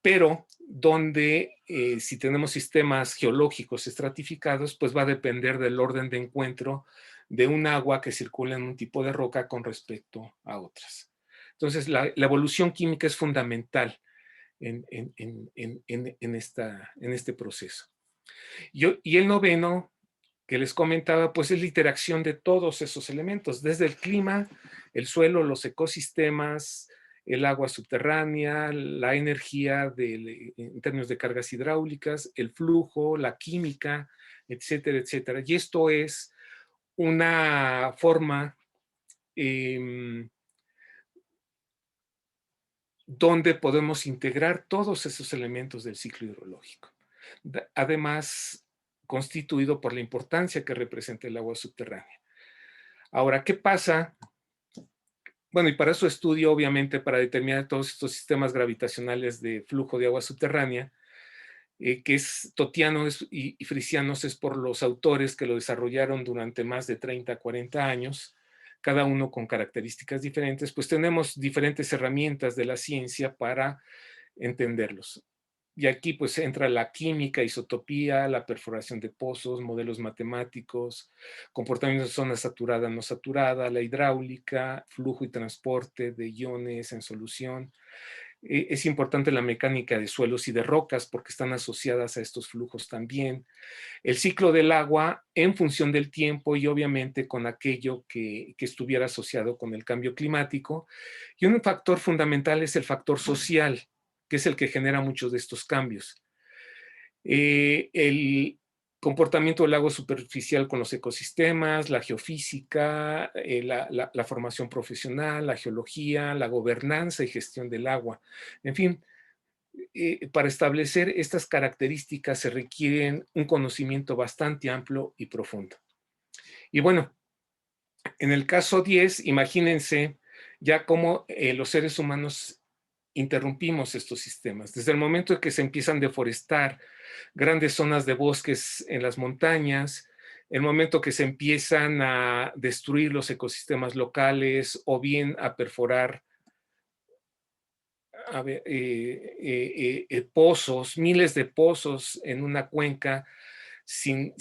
pero donde si tenemos sistemas geológicos estratificados, pues va a depender del orden de encuentro de un agua que circula en un tipo de roca con respecto a otras. Entonces, la evolución química es fundamental en este proceso. Y el noveno que les comentaba, pues es la interacción de todos esos elementos, desde el clima, el suelo, los ecosistemas, el agua subterránea, la energía en términos de cargas hidráulicas, el flujo, la química, etcétera, etcétera. Y esto es una forma donde podemos integrar todos esos elementos del ciclo hidrológico. Además, constituido por la importancia que representa el agua subterránea. Ahora, ¿qué pasa? Bueno, y para eso estudio, obviamente, para determinar todos estos sistemas gravitacionales de flujo de agua subterránea, que es Totiano y Frisianos, es por los autores que lo desarrollaron durante más de 30, 40 años, cada uno con características diferentes, pues tenemos diferentes herramientas de la ciencia para entenderlos. Y aquí pues entra la química, isotopía, la perforación de pozos, modelos matemáticos, comportamiento de zona saturada, no saturada, la hidráulica, flujo y transporte de iones en solución. Es importante la mecánica de suelos y de rocas porque están asociadas a estos flujos también. El ciclo del agua en función del tiempo y obviamente con aquello que estuviera asociado con el cambio climático. Y un factor fundamental es el factor social, que es el que genera muchos de estos cambios. El comportamiento del agua superficial con los ecosistemas, la geofísica, la formación profesional, la geología, la gobernanza y gestión del agua. En fin, para establecer estas características se requieren un conocimiento bastante amplio y profundo. Y bueno, en el caso 10, imagínense ya cómo los seres humanos interrumpimos estos sistemas. Desde el momento en que se empiezan a deforestar grandes zonas de bosques en las montañas, el momento que se empiezan a destruir los ecosistemas locales o bien a perforar pozos, miles de pozos en una cuenca sin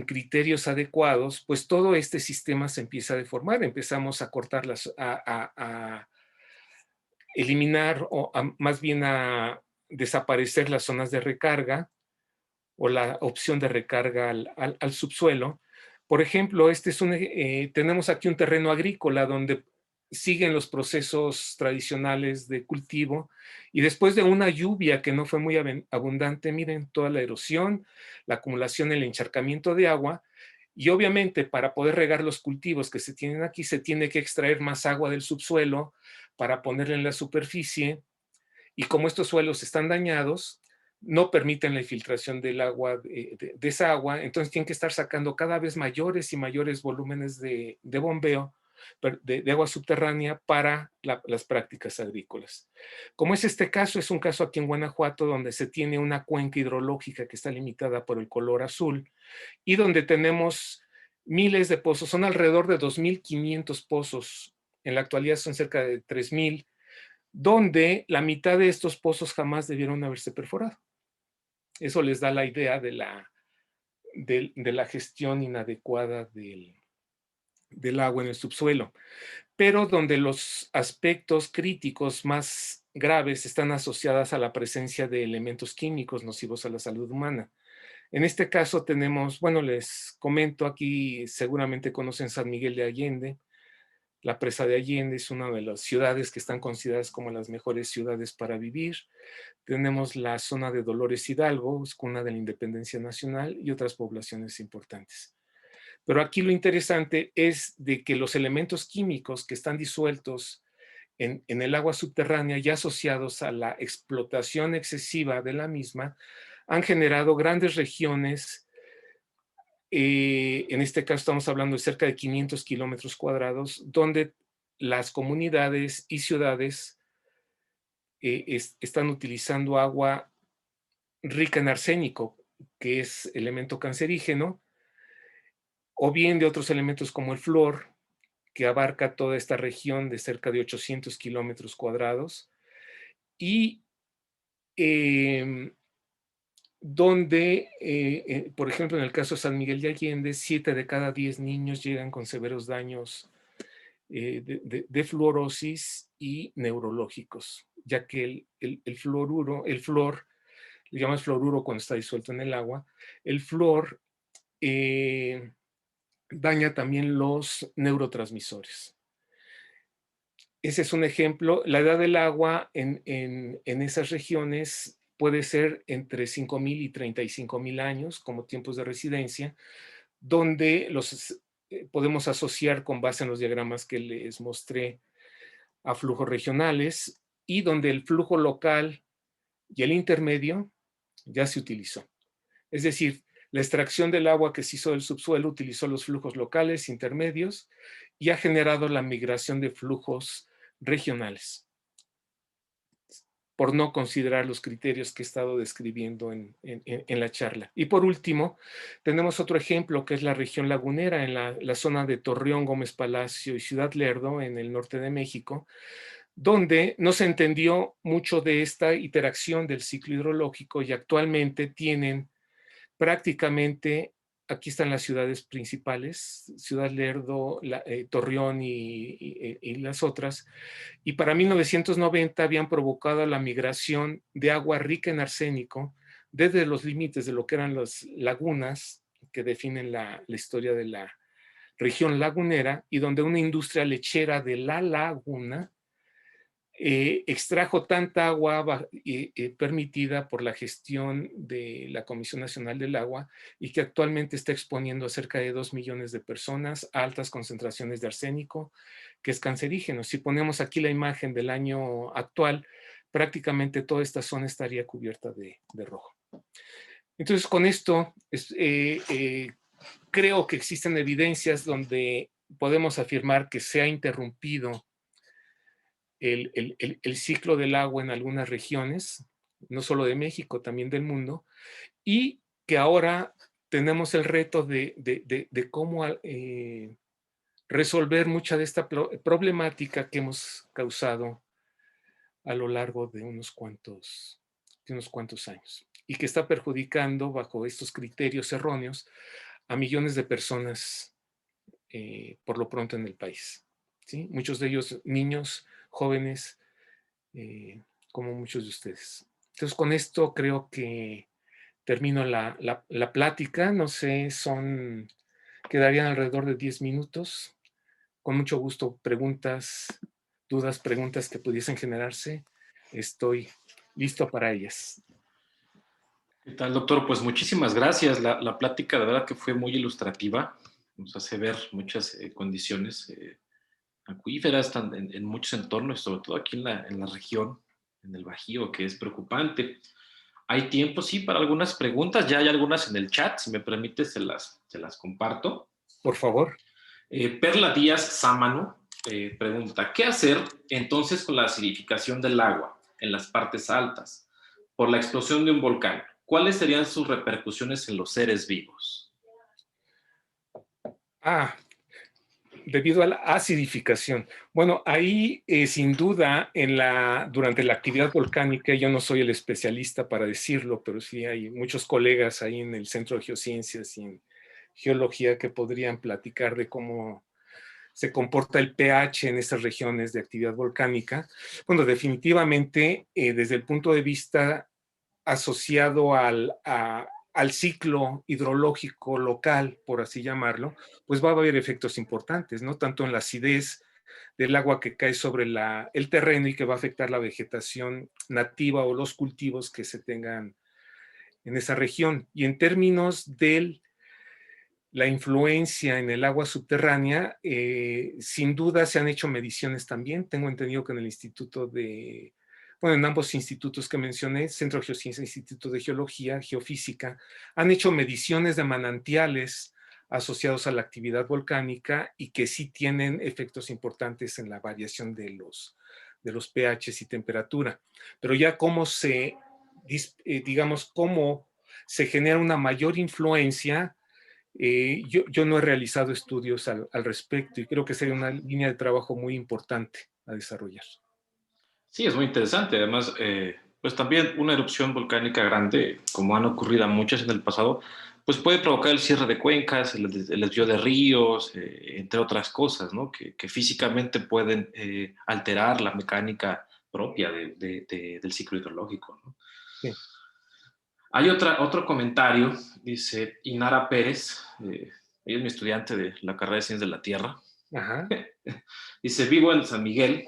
criterios adecuados, pues todo este sistema se empieza a deformar, empezamos a cortarlas, a eliminar o más bien a desaparecer las zonas de recarga o la opción de recarga al subsuelo. Por ejemplo, tenemos aquí un terreno agrícola donde siguen los procesos tradicionales de cultivo y después de una lluvia que no fue muy abundante, miren toda la erosión, la acumulación, el encharcamiento de agua, Y obviamente para poder regar los cultivos que se tienen aquí, se tiene que extraer más agua del subsuelo para ponerla en la superficie. Y como estos suelos están dañados, no permiten la infiltración del agua, de esa agua, entonces tienen que estar sacando cada vez mayores y mayores volúmenes de bombeo, de agua subterránea para las prácticas agrícolas. Como es este caso, es un caso aquí en Guanajuato donde se tiene una cuenca hidrológica que está limitada por el color azul y donde tenemos miles de pozos, son alrededor de 2.500 pozos, en la actualidad son cerca de 3.000, donde la mitad de estos pozos jamás debieron haberse perforado. Eso les da la idea de la gestión inadecuada del agua en el subsuelo, pero donde los aspectos críticos más graves están asociadas a la presencia de elementos químicos nocivos a la salud humana. En este caso tenemos, bueno, les comento aquí, seguramente conocen San Miguel de Allende. La presa de Allende es una de las ciudades que están consideradas como las mejores ciudades para vivir. Tenemos la zona de Dolores Hidalgo, es cuna de la independencia nacional, y otras poblaciones importantes. Pero aquí lo interesante es de que los elementos químicos que están disueltos en el agua subterránea y asociados a la explotación excesiva de la misma han generado grandes regiones. En este caso estamos hablando de cerca de 500 kilómetros cuadrados, donde las comunidades y ciudades están utilizando agua rica en arsénico, que es elemento cancerígeno, o bien de otros elementos como el flúor, que abarca toda esta región de cerca de 800 kilómetros cuadrados, y donde, por ejemplo, en el caso de San Miguel de Allende, 7 de cada 10 niños llegan con severos daños de fluorosis y neurológicos, ya que el fluoruro, el flúor, le llamas fluoruro cuando está disuelto en el agua, el flúor daña también los neurotransmisores. Ese es un ejemplo. La edad del agua en esas regiones puede ser entre 5.000 y 35.000 años como tiempos de residencia, donde los podemos asociar con base en los diagramas que les mostré a flujos regionales y donde el flujo local y el intermedio ya se utilizó. Es decir, la extracción del agua que se hizo del subsuelo utilizó los flujos locales, intermedios, y ha generado la migración de flujos regionales, por no considerar los criterios que he estado describiendo en la charla. Y por último, tenemos otro ejemplo que es la región lagunera en la zona de Torreón, Gómez Palacio y Ciudad Lerdo, en el norte de México, donde no se entendió mucho de esta interacción del ciclo hidrológico y actualmente tienen prácticamente, aquí están las ciudades principales, Ciudad Lerdo, Torreón y las otras, y para 1990 habían provocado la migración de agua rica en arsénico desde los límites de lo que eran las lagunas que definen la historia de la región lagunera y donde una industria lechera de la laguna extrajo tanta agua permitida por la gestión de la Comisión Nacional del Agua y que actualmente está exponiendo a cerca de 2 millones de personas a altas concentraciones de arsénico, que es cancerígeno. Si ponemos aquí la imagen del año actual, prácticamente toda esta zona estaría cubierta de rojo. Entonces, con esto, creo que existen evidencias donde podemos afirmar que se ha interrumpido el ciclo del agua en algunas regiones, no solo de México, también del mundo, y que ahora tenemos el reto de cómo resolver mucha de esta problemática que hemos causado a lo largo de unos cuantos años y que está perjudicando bajo estos criterios erróneos a millones de personas por lo pronto en el país, ¿sí? Muchos de ellos niños, jóvenes, como muchos de ustedes. Entonces, con esto creo que termino la plática. No sé, quedarían alrededor de 10 minutos. Con mucho gusto, preguntas, dudas, preguntas que pudiesen generarse. Estoy listo para ellas. ¿Qué tal, doctor? Pues muchísimas gracias. La plática de verdad que fue muy ilustrativa. Nos hace ver muchas condiciones acuíferas en muchos entornos, sobre todo aquí en la región, en el Bajío, que es preocupante. Hay tiempo, sí, para algunas preguntas. Ya hay algunas en el chat. Si me permite, se las comparto. Por favor. Perla Díaz Sámano pregunta, ¿qué hacer entonces con la acidificación del agua en las partes altas por la explosión de un volcán? ¿Cuáles serían sus repercusiones en los seres vivos? Ah, debido a la acidificación. Bueno, ahí sin duda durante la actividad volcánica, yo no soy el especialista para decirlo, pero sí hay muchos colegas ahí en el Centro de Geociencias y en Geología que podrían platicar de cómo se comporta el pH en estas regiones de actividad volcánica. Bueno, definitivamente desde el punto de vista asociado al ciclo hidrológico local, por así llamarlo, pues va a haber efectos importantes, ¿no? Tanto en la acidez del agua que cae sobre el terreno y que va a afectar la vegetación nativa o los cultivos que se tengan en esa región. Y en términos de la influencia en el agua subterránea, sin duda se han hecho mediciones también. Tengo entendido que en el en ambos institutos que mencioné, Centro de Geociencia e Instituto de Geología, Geofísica, han hecho mediciones de manantiales asociados a la actividad volcánica y que sí tienen efectos importantes en la variación de los pHs y temperatura. Pero ya digamos, cómo se genera una mayor influencia, yo no he realizado estudios al respecto y creo que sería una línea de trabajo muy importante a desarrollar. Sí, es muy interesante. Además, pues también una erupción volcánica grande, como han ocurrido muchas en el pasado, pues puede provocar el cierre de cuencas, el desvío de ríos, entre otras cosas, ¿no? Que físicamente pueden alterar la mecánica propia del ciclo hidrológico, ¿no? Sí. Hay otro comentario, dice Inara Pérez, ella es mi estudiante de la carrera de Ciencias de la Tierra. Ajá. Dice, vivo en San Miguel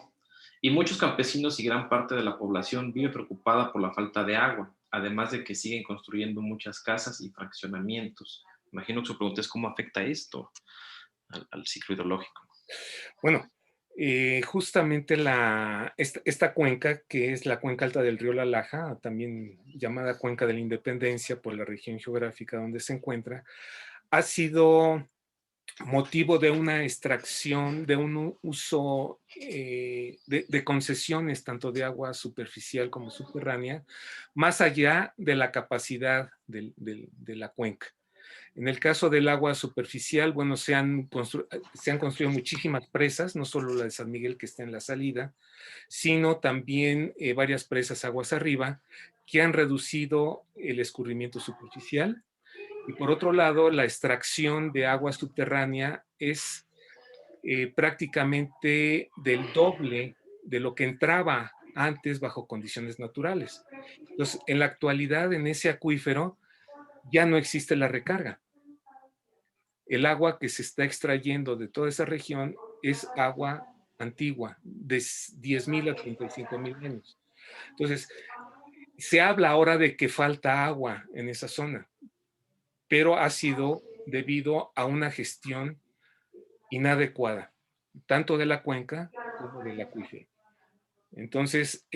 y muchos campesinos y gran parte de la población vive preocupada por la falta de agua, además de que siguen construyendo muchas casas y fraccionamientos. Imagino que su pregunta es cómo afecta esto al ciclo hidrológico. Bueno, justamente esta cuenca, que es la cuenca alta del río La Laja, también llamada Cuenca de la Independencia por la región geográfica donde se encuentra, ha sido motivo de una extracción, de un uso de concesiones, tanto de agua superficial como subterránea, más allá de la capacidad de la cuenca. En el caso del agua superficial, bueno, se han construido muchísimas presas, no solo la de San Miguel que está en la salida, sino también varias presas aguas arriba que han reducido el escurrimiento superficial. Y por otro lado, la extracción de agua subterránea es prácticamente del doble de lo que entraba antes bajo condiciones naturales. Entonces, en la actualidad, en ese acuífero, ya no existe la recarga. El agua que se está extrayendo de toda esa región es agua antigua, de 10,000 a 35,000 años. Entonces, se habla ahora de que falta agua en esa zona, pero ha sido debido a una gestión inadecuada, tanto de la cuenca como del acuífero. Entonces,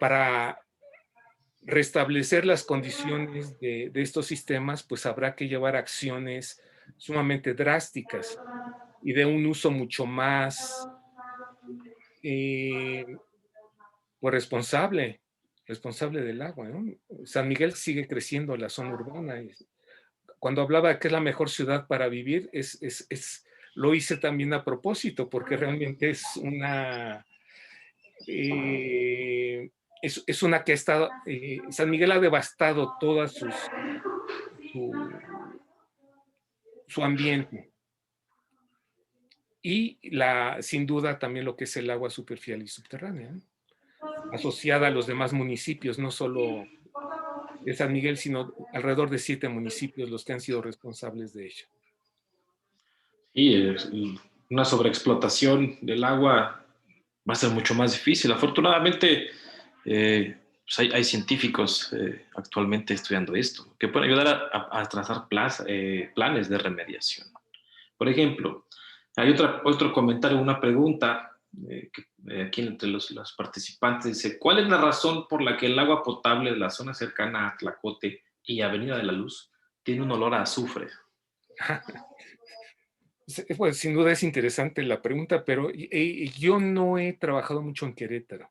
para restablecer las condiciones de estos sistemas, pues habrá que llevar acciones sumamente drásticas y de un uso mucho más pues responsable del agua, ¿no? San Miguel sigue creciendo la zona urbana. Cuando hablaba de que es la mejor ciudad para vivir, lo hice también a propósito, porque realmente es una que ha estado, San Miguel ha devastado toda su ambiente. Y sin duda también lo que es el agua superficial y subterránea, ¿no? Asociada a los demás municipios, no solo de San Miguel, sino alrededor de 7 municipios los que han sido responsables de ello. Y una sobreexplotación del agua va a ser mucho más difícil. Afortunadamente, pues hay científicos actualmente estudiando esto, que pueden ayudar a trazar planes de remediación. Por ejemplo, hay otro comentario, una pregunta aquí entre los participantes. Dice, ¿cuál es la razón por la que el agua potable de la zona cercana a Tlacote y Avenida de la Luz tiene un olor a azufre? Pues sin duda es interesante la pregunta, pero yo no he trabajado mucho en Querétaro.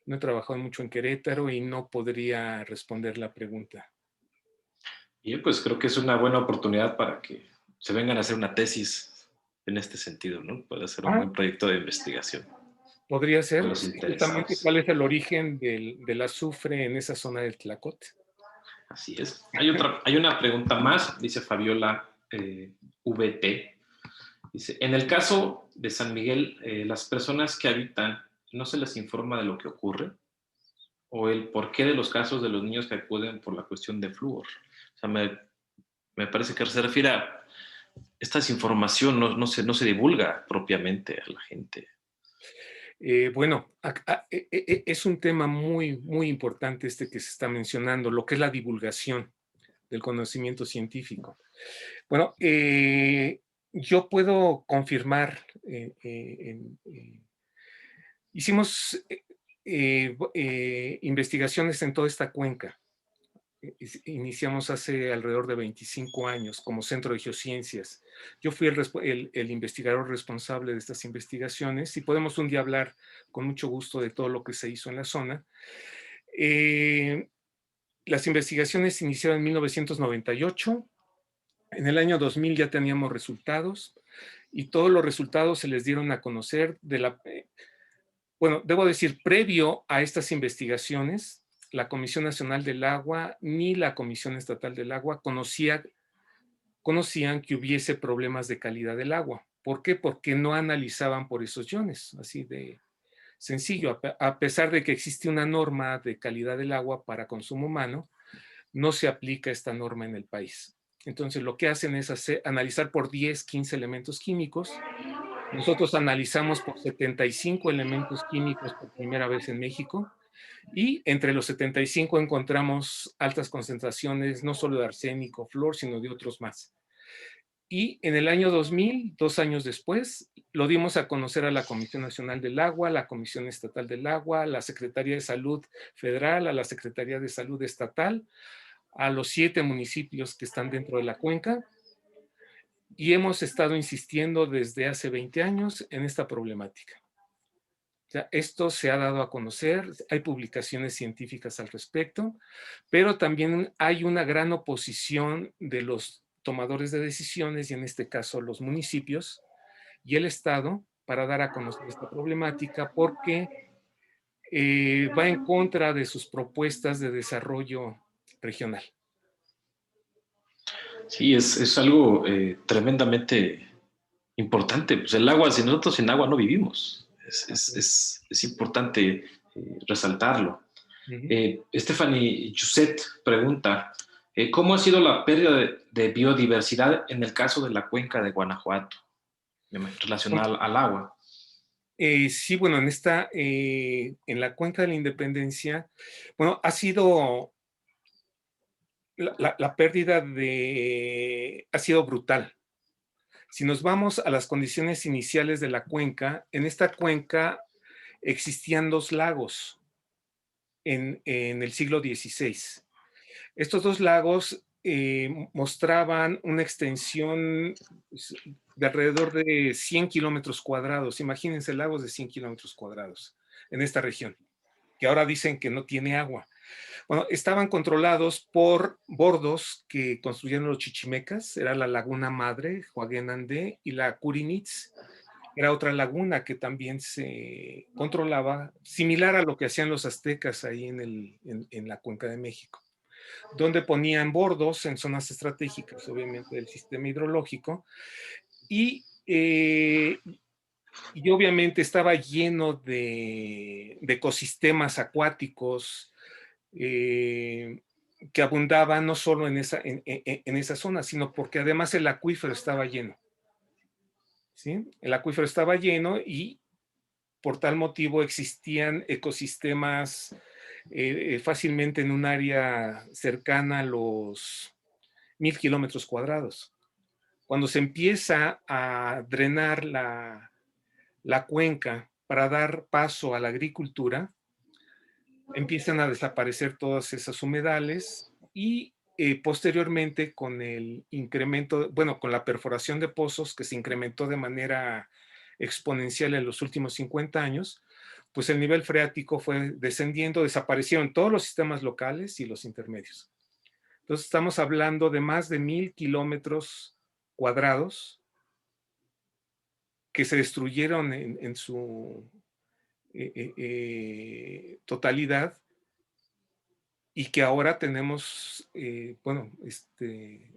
No he trabajado mucho en Querétaro y no podría responder la pregunta. Y pues creo que es una buena oportunidad para que se vengan a hacer una tesis en este sentido, ¿no? Puede ser un Ah, buen proyecto de investigación podría para ser, los justamente interesados. cuál es el origen del azufre en esa zona del Tlacote. Así es. Hay una pregunta más, dice Fabiola VT. Dice, en el caso de San Miguel, las personas que habitan, ¿no se les informa de lo que ocurre? ¿O el porqué de los casos de los niños que acuden por la cuestión de flúor? O sea, me parece que se refiere a esta información no se divulga propiamente a la gente. Bueno, es un tema muy, muy importante este que se está mencionando, lo que es la divulgación del conocimiento científico. Bueno, yo puedo confirmar, hicimos investigaciones en toda esta cuenca. Iniciamos hace alrededor de 25 años como Centro de Geociencias. Yo fui el investigador responsable de estas investigaciones y podemos un día hablar con mucho gusto de todo lo que se hizo en la zona. Las investigaciones iniciaron en 1998. En el año 2000 ya teníamos resultados y todos los resultados se les dieron a conocer bueno, debo decir, previo a estas investigaciones, la Comisión Nacional del Agua ni la Comisión Estatal del Agua conocían que hubiese problemas de calidad del agua. ¿Por qué? Porque no analizaban por esos iones, así de sencillo. A pesar de que existe una norma de calidad del agua para consumo humano, no se aplica esta norma en el país. Entonces, lo que hacen es analizar por 10, 15 elementos químicos. Nosotros analizamos por 75 elementos químicos por primera vez en México y entre los 75 encontramos altas concentraciones no solo de arsénico, flúor, sino de otros más. Y en el año 2000, 2 años después, lo dimos a conocer a la Comisión Nacional del Agua, a la Comisión Estatal del Agua, a la Secretaría de Salud Federal, a la Secretaría de Salud Estatal, a los 7 municipios que están dentro de la cuenca, y hemos estado insistiendo desde hace 20 años en esta problemática. O sea, esto se ha dado a conocer, hay publicaciones científicas al respecto, pero también hay una gran oposición de los tomadores de decisiones, y en este caso los municipios y el Estado, para dar a conocer esta problemática, porque va en contra de sus propuestas de desarrollo regional. Sí, es algo tremendamente importante. Pues el agua, si nosotros sin agua no vivimos. Es importante resaltarlo. Uh -huh. Stephanie Yuset pregunta, ¿cómo ha sido la pérdida de biodiversidad en el caso de la cuenca de Guanajuato, relacionada al agua? Sí, bueno, en la cuenca de la Independencia, bueno, ha sido, la pérdida ha sido brutal. Si nos vamos a las condiciones iniciales de la cuenca, en esta cuenca existían 2 lagos en el siglo XVI. Estos 2 lagos mostraban una extensión de alrededor de 100 kilómetros cuadrados. Imagínense lagos de 100 kilómetros cuadrados en esta región, que ahora dicen que no tiene agua. Bueno, estaban controlados por bordos que construyeron los chichimecas, era la laguna madre, Huaguenandé, y la Curinitz, era otra laguna que también se controlaba, similar a lo que hacían los aztecas ahí en la Cuenca de México, donde ponían bordos en zonas estratégicas, obviamente, del sistema hidrológico, y obviamente estaba lleno de ecosistemas acuáticos, que abundaban no solo en esa zona, sino porque además el acuífero estaba lleno. ¿Sí? El acuífero estaba lleno y por tal motivo existían ecosistemas fácilmente en un área cercana a los 1000 kilómetros cuadrados. Cuando se empieza a drenar la cuenca para dar paso a la agricultura, empiezan a desaparecer todas esas humedales y posteriormente con el incremento, bueno, con la perforación de pozos que se incrementó de manera exponencial en los últimos 50 años, pues el nivel freático fue descendiendo, desaparecieron todos los sistemas locales y los intermedios. Entonces estamos hablando de más de 1000 kilómetros cuadrados que se destruyeron en su totalidad y que ahora tenemos, bueno,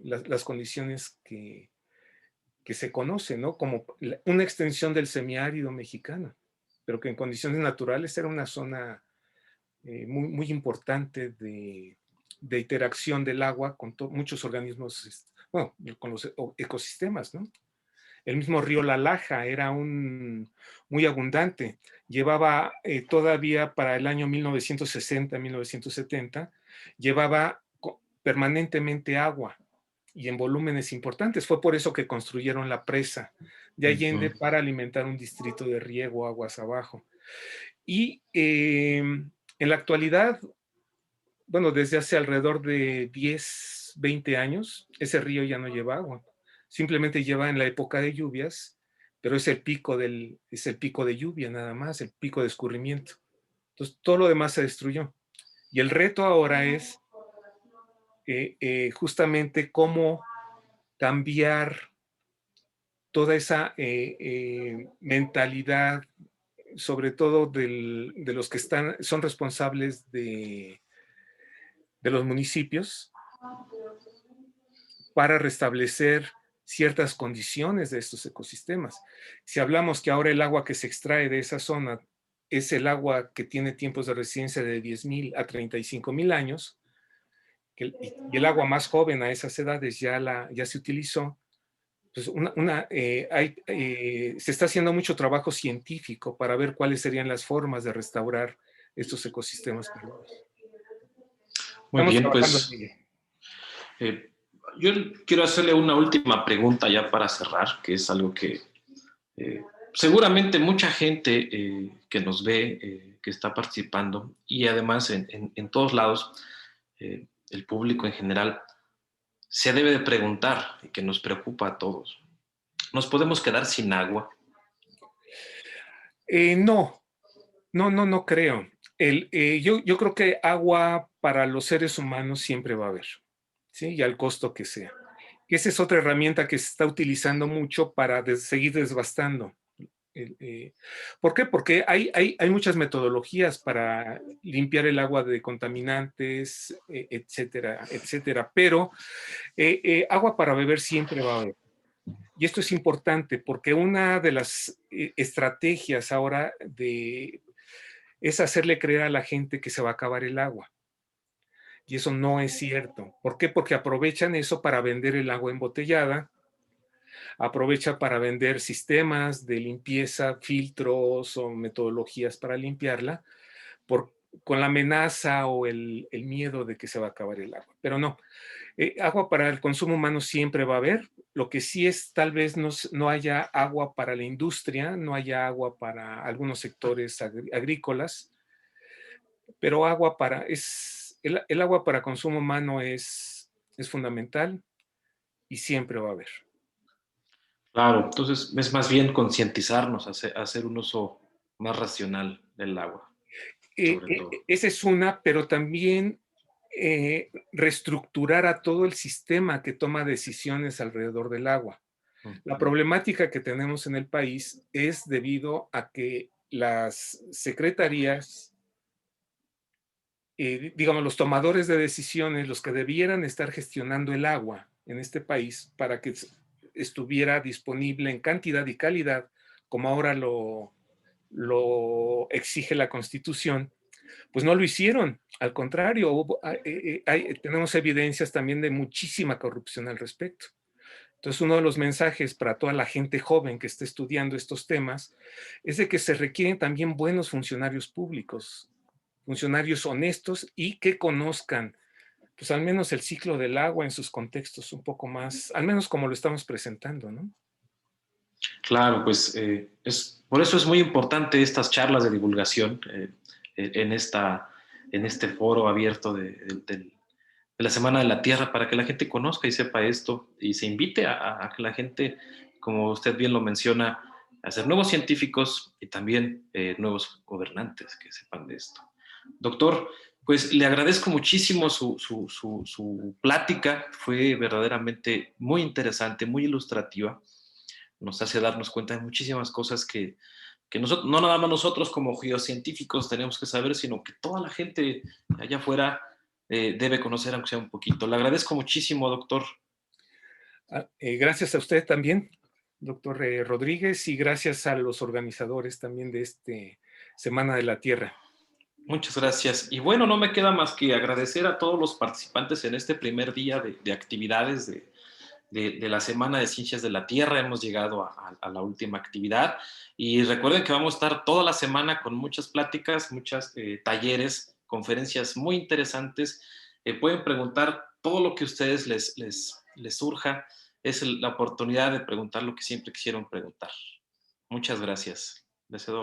las condiciones que se conocen, ¿no? Como una extensión del semiárido mexicano, pero que en condiciones naturales era una zona muy, muy importante de interacción del agua con muchos organismos, bueno, con los ecosistemas, ¿no? El mismo río La Laja era muy abundante. Llevaba todavía para el año 1960, 1970, llevaba permanentemente agua y en volúmenes importantes. Fue por eso que construyeron la presa de Allende para alimentar un distrito de riego aguas abajo. Y en la actualidad, bueno, desde hace alrededor de 10, 20 años, ese río ya no lleva agua. Simplemente lleva en la época de lluvias, pero es el pico de lluvia nada más, el pico de escurrimiento. Entonces, todo lo demás se destruyó. Y el reto ahora es justamente cómo cambiar toda esa mentalidad, sobre todo de los que son responsables de los municipios, para restablecer ciertas condiciones de estos ecosistemas. Si hablamos que ahora el agua que se extrae de esa zona es el agua que tiene tiempos de resistencia de 10,000 a 35,000 años, y el agua más joven a esas edades ya se utilizó, pues se está haciendo mucho trabajo científico para ver cuáles serían las formas de restaurar estos ecosistemas perdidos. Muy bien, pues yo quiero hacerle una última pregunta ya para cerrar, que es algo que seguramente mucha gente que nos ve, que está participando, y además en todos lados, el público en general, se debe de preguntar, y que nos preocupa a todos. ¿Nos podemos quedar sin agua? No creo. Yo creo que agua para los seres humanos siempre va a haber, ¿sí? Y al costo que sea. Esa es otra herramienta que se está utilizando mucho para seguir desgastando. ¿Por qué? Porque hay muchas metodologías para limpiar el agua de contaminantes, etcétera, etcétera. Pero agua para beber siempre va a haber. Y esto es importante porque una de las estrategias ahora es hacerle creer a la gente que se va a acabar el agua. Y eso no es cierto. ¿Por qué? Porque aprovechan eso para vender el agua embotellada, aprovecha para vender sistemas de limpieza, filtros o metodologías para limpiarla, con la amenaza o el miedo de que se va a acabar el agua. Pero no, agua para el consumo humano siempre va a haber. Lo que sí es, tal vez no haya agua para la industria, no haya agua para algunos sectores agrícolas, pero el agua para consumo humano es fundamental y siempre va a haber. Claro, entonces es más bien concientizarnos, hacer un uso más racional del agua, sobre todo. Esa es una, pero también reestructurar a todo el sistema que toma decisiones alrededor del agua. La problemática que tenemos en el país es debido a que las secretarías, digamos, los tomadores de decisiones, los que debieran estar gestionando el agua en este país para que estuviera disponible en cantidad y calidad, como ahora lo exige la Constitución, pues no lo hicieron. Al contrario, tenemos evidencias también de muchísima corrupción al respecto. Entonces, uno de los mensajes para toda la gente joven que esté estudiando estos temas es de que se requieren también buenos funcionarios públicos funcionarios honestos y que conozcan, pues al menos el ciclo del agua en sus contextos un poco más, al menos como lo estamos presentando, ¿no? Claro, pues por eso es muy importante estas charlas de divulgación en este foro abierto de la Semana de la Tierra para que la gente conozca y sepa esto y se invite a que la gente, como usted bien lo menciona, a ser nuevos científicos y también nuevos gobernantes que sepan de esto. Doctor, pues le agradezco muchísimo su plática, fue verdaderamente muy interesante, muy ilustrativa, nos hace darnos cuenta de muchísimas cosas que nosotros, no nada más nosotros como geocientíficos tenemos que saber, sino que toda la gente allá afuera debe conocer, aunque sea un poquito. Le agradezco muchísimo, doctor. Gracias a usted también, doctor Rodríguez, y gracias a los organizadores también de este Semana de la Tierra. Muchas gracias. Y bueno, no me queda más que agradecer a todos los participantes en este primer día de actividades de la Semana de Ciencias de la Tierra. Hemos llegado a la última actividad y recuerden que vamos a estar toda la semana con muchas pláticas, muchos talleres, conferencias muy interesantes. Pueden preguntar todo lo que a ustedes les surja. Es la oportunidad de preguntar lo que siempre quisieron preguntar. Muchas gracias. Les cedo